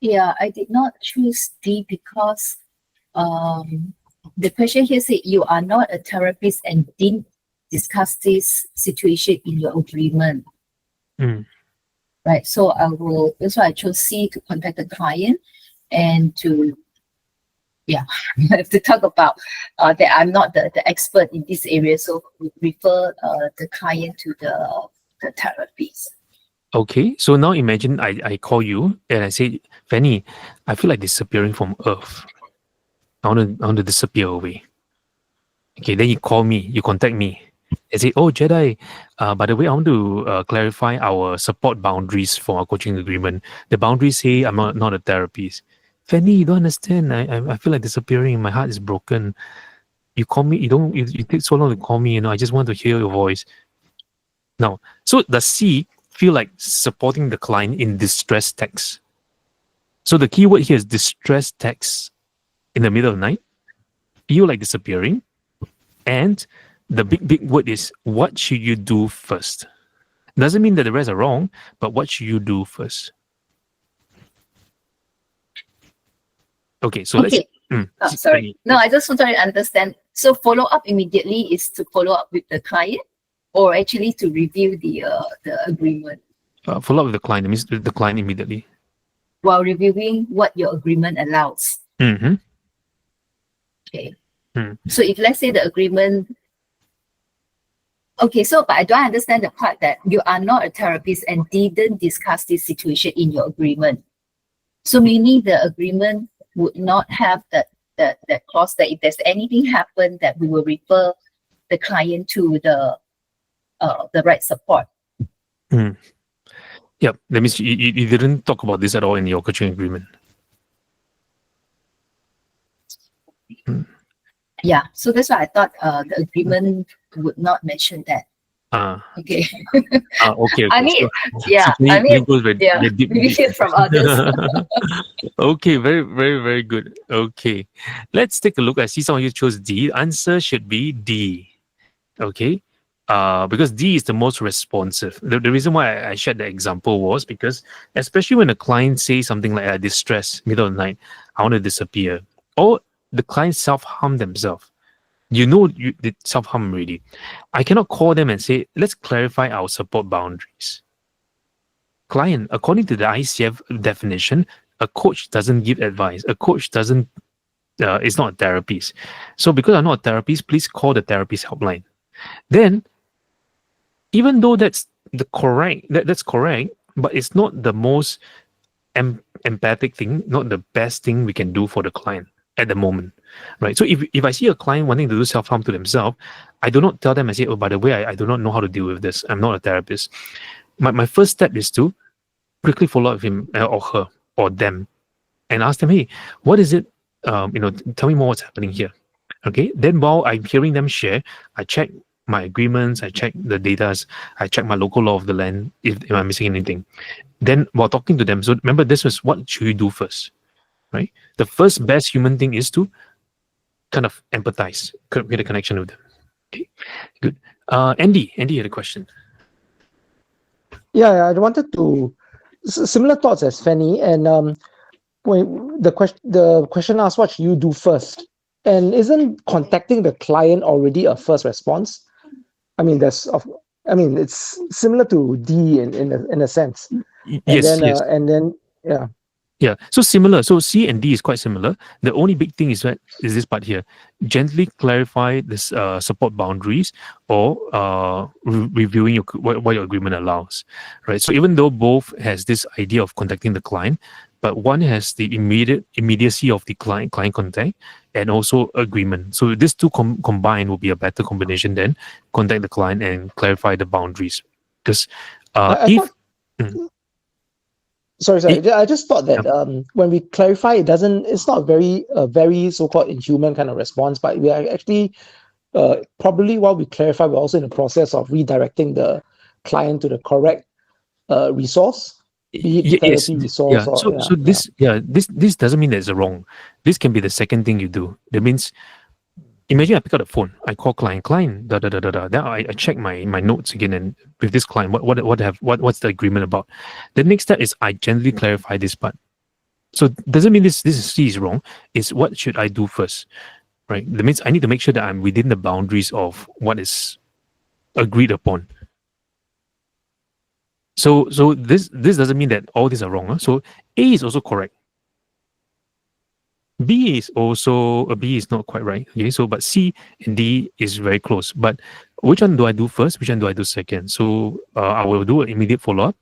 S3: Yeah, I did not choose D because the question here said you are not a therapist and didn't discuss this situation in your agreement.
S1: Mm.
S3: Right. So that's why I chose C, to contact the client and to to talk about that I'm not the expert in this area. So we refer the client to the therapist.
S1: Okay, so now imagine I call you and I say, Fanny, I feel like disappearing from Earth. I want to disappear away. Okay, then you call me, you contact me. And say, oh, Jedi, by the way, I want to clarify our support boundaries for our coaching agreement. The boundaries say I'm not a therapist. Fanny, you don't understand. I feel like disappearing. My heart is broken. You call me, you take so long to call me, I just want to hear your voice. Now, so does C feel like supporting the client in distress text? So the keyword here is distress text in the middle of the night. You like disappearing. And the big word is, what should you do first? Doesn't mean that the rest are wrong, but what should you do first? Okay, so
S3: Okay. Sorry. No, I just want to understand. So follow up immediately is to follow up with the client, or actually to review the agreement
S1: follow up with the client. That means the client immediately.
S3: while reviewing what your agreement allows.
S1: Mm-hmm.
S3: Okay. So if let's say the agreement, okay, so but I don't understand the part that you are not a therapist and didn't discuss this situation in your agreement. So meaning the agreement would not have that clause that if there's anything happen that we will refer the client to the right support.
S1: Yeah, that means you didn't talk about this at all in your coaching agreement.
S3: Yeah, so that's why I thought the agreement would not mention that. Okay.
S1: Okay.
S3: I mean, we hear from others.
S1: Okay, very, very, very good. Okay, let's take a look. I see some of you chose D. The answer should be D. Okay, because D is the most responsive. The reason why I shared the example was because, especially when a client says something like distress, middle of the night, I want to disappear, or the client self-harm themselves. You did self-harm already. I cannot call them and say, let's clarify our support boundaries. Client, according to the ICF definition, a coach doesn't give advice. A coach doesn't is not a therapist. So because I'm not a therapist, please call the therapist helpline. Then, even though that's correct, but it's not the most empathic thing, not the best thing we can do for the client at the moment, right? So if I see a client wanting to do self-harm to themselves, I do not tell them and say, oh, by the way, I do not know how to deal with this. I'm not a therapist. My first step is to quickly follow up with him or her or them and ask them, hey, what is it? Tell me more what's happening here. Okay. Then while I'm hearing them share, I check my agreements, I check the data, I check my local law of the land if I'm missing anything. Then while talking to them, so remember, this was what should you do first, right? The first best human thing is to kind of empathize, create a connection with them. Okay, good. Andy had a question.
S5: Yeah, I wanted to similar thoughts as Fanny, and when the question asks, what should you do first? And isn't contacting the client already a first response? I mean, it's similar to D in a sense.
S1: Yes.
S5: And then yeah.
S1: Yeah, so similar. So C and D is quite similar. The only big thing is this part here. Gently clarify this support boundaries or reviewing what your agreement allows, right? So even though both has this idea of contacting the client, but one has the immediacy of the client contact and also agreement. So these two combined will be a better combination than contact the client and clarify the boundaries. Because
S5: Sorry. I just thought that when we clarify, it's not a very so-called inhuman kind of response, but we are actually probably while we clarify, we're also in the process of redirecting the client to the correct resource, be it therapy resource.
S1: This doesn't mean that it's wrong. This can be the second thing you do. That means, imagine I pick up the phone, I call client, da da da da da. Then I check my notes again, and with this client, what's the agreement about? The next step is I gently clarify this part. So doesn't mean this C is wrong. It's what should I do first, right? That means I need to make sure that I'm within the boundaries of what is agreed upon. So this doesn't mean that all these are wrong. So A is also correct. B is not quite right. Okay, so but C and D is very close. But which one do I do first? Which one do I do second? So I will do an immediate follow-up.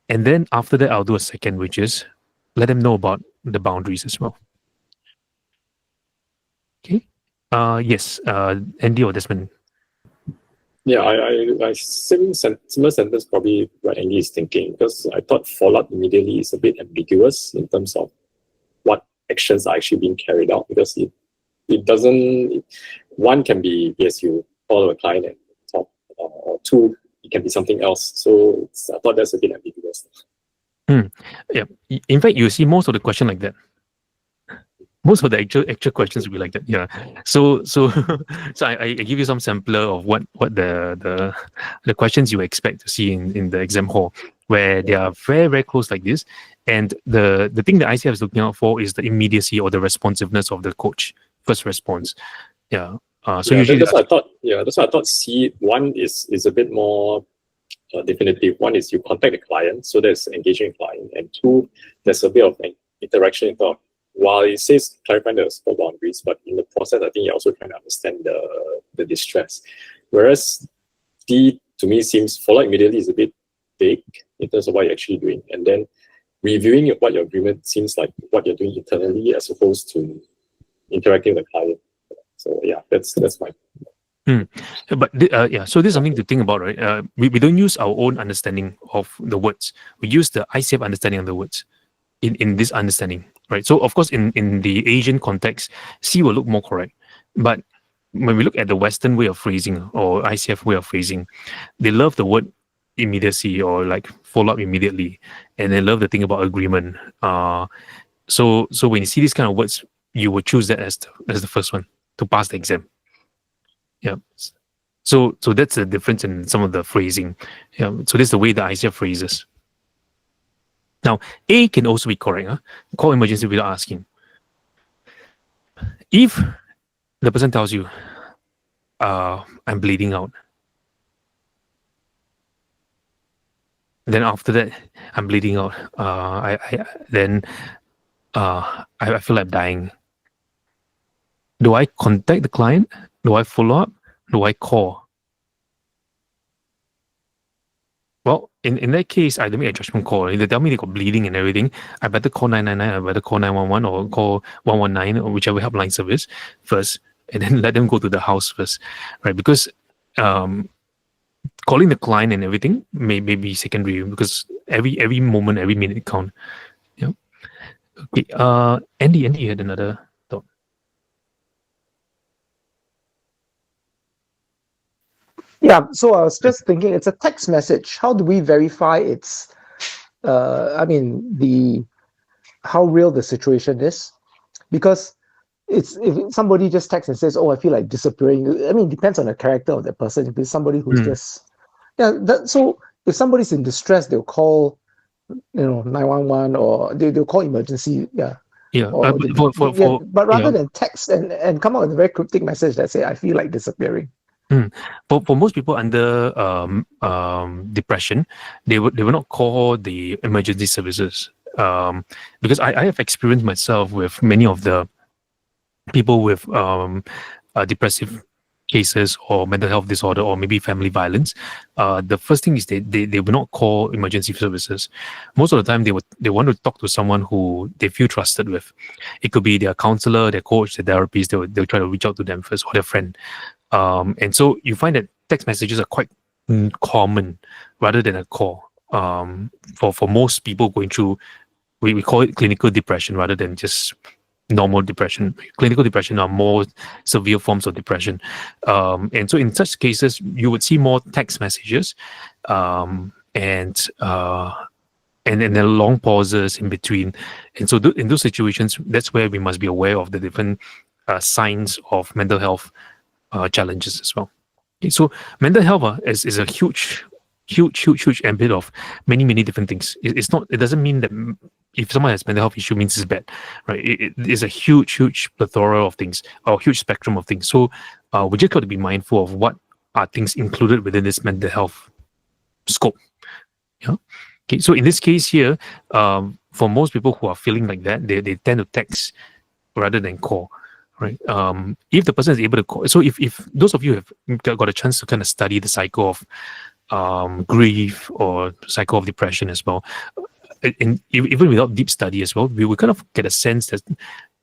S1: And then after that, I'll do a second, which is let them know about the boundaries as well. Okay. Yes. Andy or Desmond?
S4: Yeah, I similar sentence probably what Andy is thinking, because I thought follow-up immediately is a bit ambiguous in terms of what actions are actually being carried out, because it doesn't, one can be, yes, you follow a client and talk, or two, it can be something else. So I thought that's a bit ambiguous.
S1: Yeah. In fact, you see most of the question like that. Most of the actual questions will be like that. Yeah. So so I give you some sampler of what the questions you expect to see in the exam hall, where they are very, very close like this. And the thing that ICF is looking out for is the immediacy or the responsiveness of the coach first response. Yeah. So
S4: Yeah,
S1: usually
S4: that's what I thought. Yeah, that's what I thought. C one is a bit more definitive. One is you contact the client, so there's engaging client, and two, there's a bit of an interaction in terms of, while it says clarifying the sport boundaries, but in the process, I think you're also trying to understand the distress. Whereas D, to me, seems follow immediately is a bit vague in terms of what you're actually doing, and then reviewing what your agreement seems like what you're doing internally as opposed to interacting with the client. So yeah, that's my.
S1: But yeah, so this is something to think about, right? We don't use our own understanding of the words. We use the ICF understanding of the words in this understanding, right? So of course, in the Asian context, C will look more correct. But when we look at the Western way of phrasing or ICF way of phrasing, they love the word immediacy or like follow up immediately, and they love the thing about agreement. So when you see these kind of words, you would choose that as the first one to pass the exam. Yeah. So that's the difference in some of the phrasing. Yeah. So this is the way the ICF phrases. Now, A can also be correct. Call emergency without asking. If the person tells you, I'm bleeding out, then after that, I'm bleeding out. I feel like dying. Do I contact the client? Do I follow up? Do I call? Well, in that case, I don't make a judgment call. If they tell me they got bleeding and everything, I better call 999, I better call 911 or call 119 or whichever helpline service first, and then let them go to the house first, right? Because calling the client and everything may be secondary because every moment, every minute count. Yeah. Okay. Andy had another thought.
S5: Yeah, so I was just thinking, it's a text message. How do we verify it's, how real the situation is? Because if somebody just texts and says, "Oh, I feel like disappearing," I mean, it depends on the character of the person. If it's somebody who's so if somebody's in distress, they'll call, 911 or they'll call emergency. Yeah.
S1: Yeah.
S5: But rather than text and come out with a very cryptic message that say, "I feel like disappearing."
S1: For most people under depression, they will not call the emergency services because I have experienced myself with many of the people with depressive cases or mental health disorder or maybe family violence. The first thing is they will not call emergency services. Most of the time they want to talk to someone who they feel trusted with. It could be their counselor, their coach, their therapist. They'll try to reach out to them first or their friend. And so you find that text messages are quite common rather than a call. For most people going through, we call it clinical depression rather than just normal depression. Clinical depression are more severe forms of depression. And so in such cases, you would see more text messages and then there are long pauses in between. And so in those situations, that's where we must be aware of the different signs of mental health challenges as well. Okay, so mental health is a huge ambit of many different things. It doesn't mean that if someone has mental health issue means it's bad, right? It is a huge plethora of things or huge spectrum of things. So we just got to be mindful of what are things included within this mental health scope. Yeah. Okay. So in this case here, for most people who are feeling like that, they tend to text rather than call. Right. If the person is able to call, so if those of you have got a chance to kind of study the cycle of grief or cycle of depression as well, and even without deep study as well, we will kind of get a sense that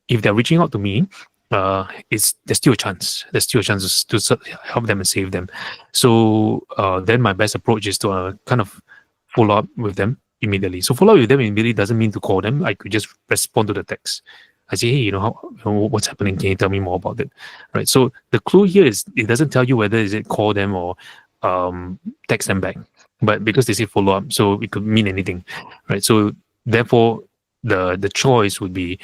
S1: if they're reaching out to me, there's still a chance. There's still a chance to help them and save them. So then my best approach is to kind of follow up with them immediately. So follow up with them immediately doesn't mean to call them. I could just respond to the text. I say, hey, what's happening? Can you tell me more about it? Right. So the clue here is it doesn't tell you whether is it call them or text them back, but because they say follow up, so it could mean anything, right? So therefore, the choice would be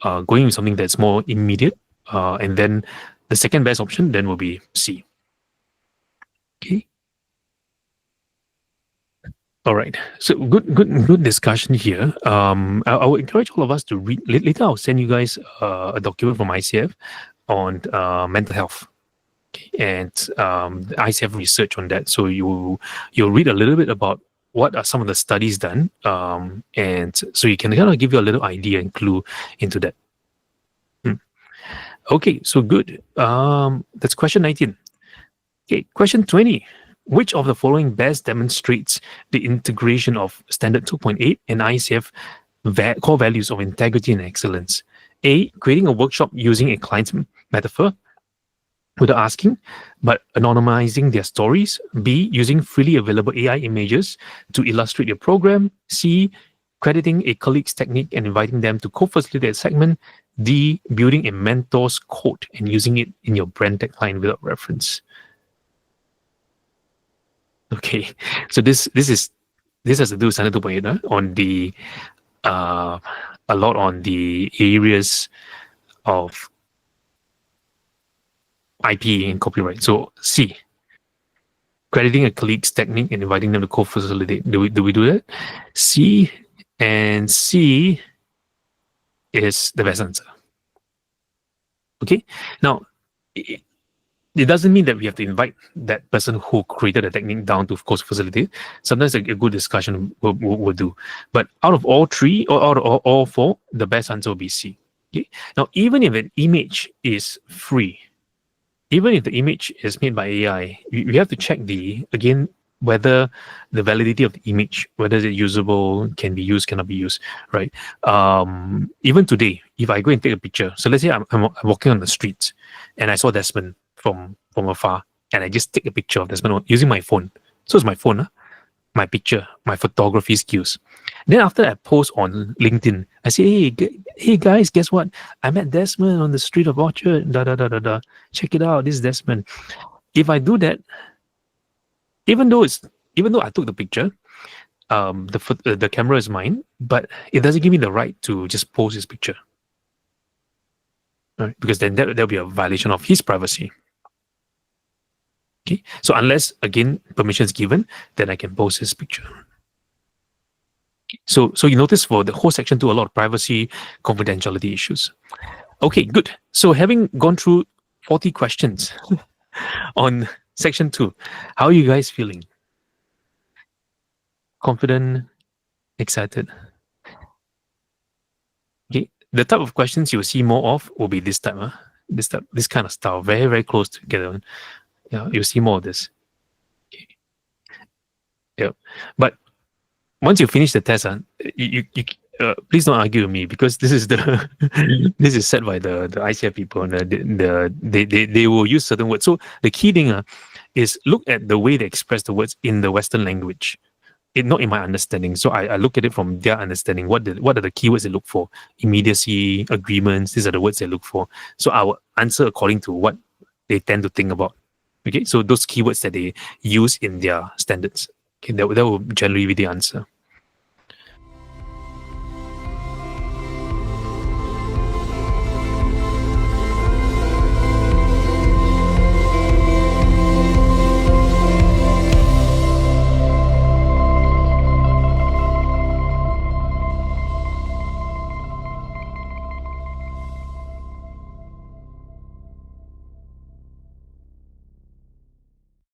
S1: going with something that's more immediate, and then the second best option then will be C. Okay. All right. So good discussion here. I would encourage all of us to read. Later, I'll send you guys a document from ICF on mental health and the ICF research on that. So you'll read a little bit about what are some of the studies done, and so you can kind of give you a little idea and clue into that. Okay, so good. That's question 19. Okay, question 20. Which of the following best demonstrates the integration of Standard 2.8 and ICF core values of integrity and excellence? A, creating a workshop using a client's metaphor without asking, but anonymizing their stories. B, using freely available AI images to illustrate your program. C, crediting a colleague's technique and inviting them to co-facilitate a segment. D, building a mentor's quote and using it in your brand tagline without reference. Okay, so this has to do with Standard 2.8 on the a lot on the areas of IP and copyright. So C, crediting a colleague's technique and inviting them to co-facilitate. Do we do that? C and C is the best answer. Okay, now it doesn't mean that we have to invite that person who created the technique down to co-facilitate. Sometimes a good discussion will do. But out of all three or out of all four, the best answer will be C. Okay? Now, even if an image is free, even if the image is made by AI, we have to check whether the validity of the image, whether it's usable, can be used, cannot be used, right? Even today, if I go and take a picture, so let's say I'm walking on the street and I saw Desmond from afar, and I just take a picture of Desmond using my phone. So it's my phone, my picture, my photography skills. Then after I post on LinkedIn, I say, hey guys, guess what? I met Desmond on the street of Orchard. Check it out. This is Desmond. If I do that, even though I took the picture, the camera is mine, but it doesn't give me the right to just post his picture, right? Because then there'll be a violation of his privacy. Okay, so unless again permission is given, then I can post his picture. So you notice for the whole section 2, a lot of privacy, confidentiality issues. Okay, good. So having gone through 40 questions on section 2, how are you guys feeling? Confident, excited? Okay, the type of questions you will see more of will be this type, this kind of style, very, very close together. Yeah, you'll see more of this. Okay. Yeah, but once you finish the test, you please don't argue with me, because this is this is set by the ICF people, and they will use certain words. So the key thing is look at the way they express the words in the Western language. Not in my understanding. So I look at it from their understanding. What are the keywords they look for? Immediacy, agreements. These are the words they look for. So I will answer according to what they tend to think about. Okay, so those keywords that they use in their standards. Okay, that will generally be the answer.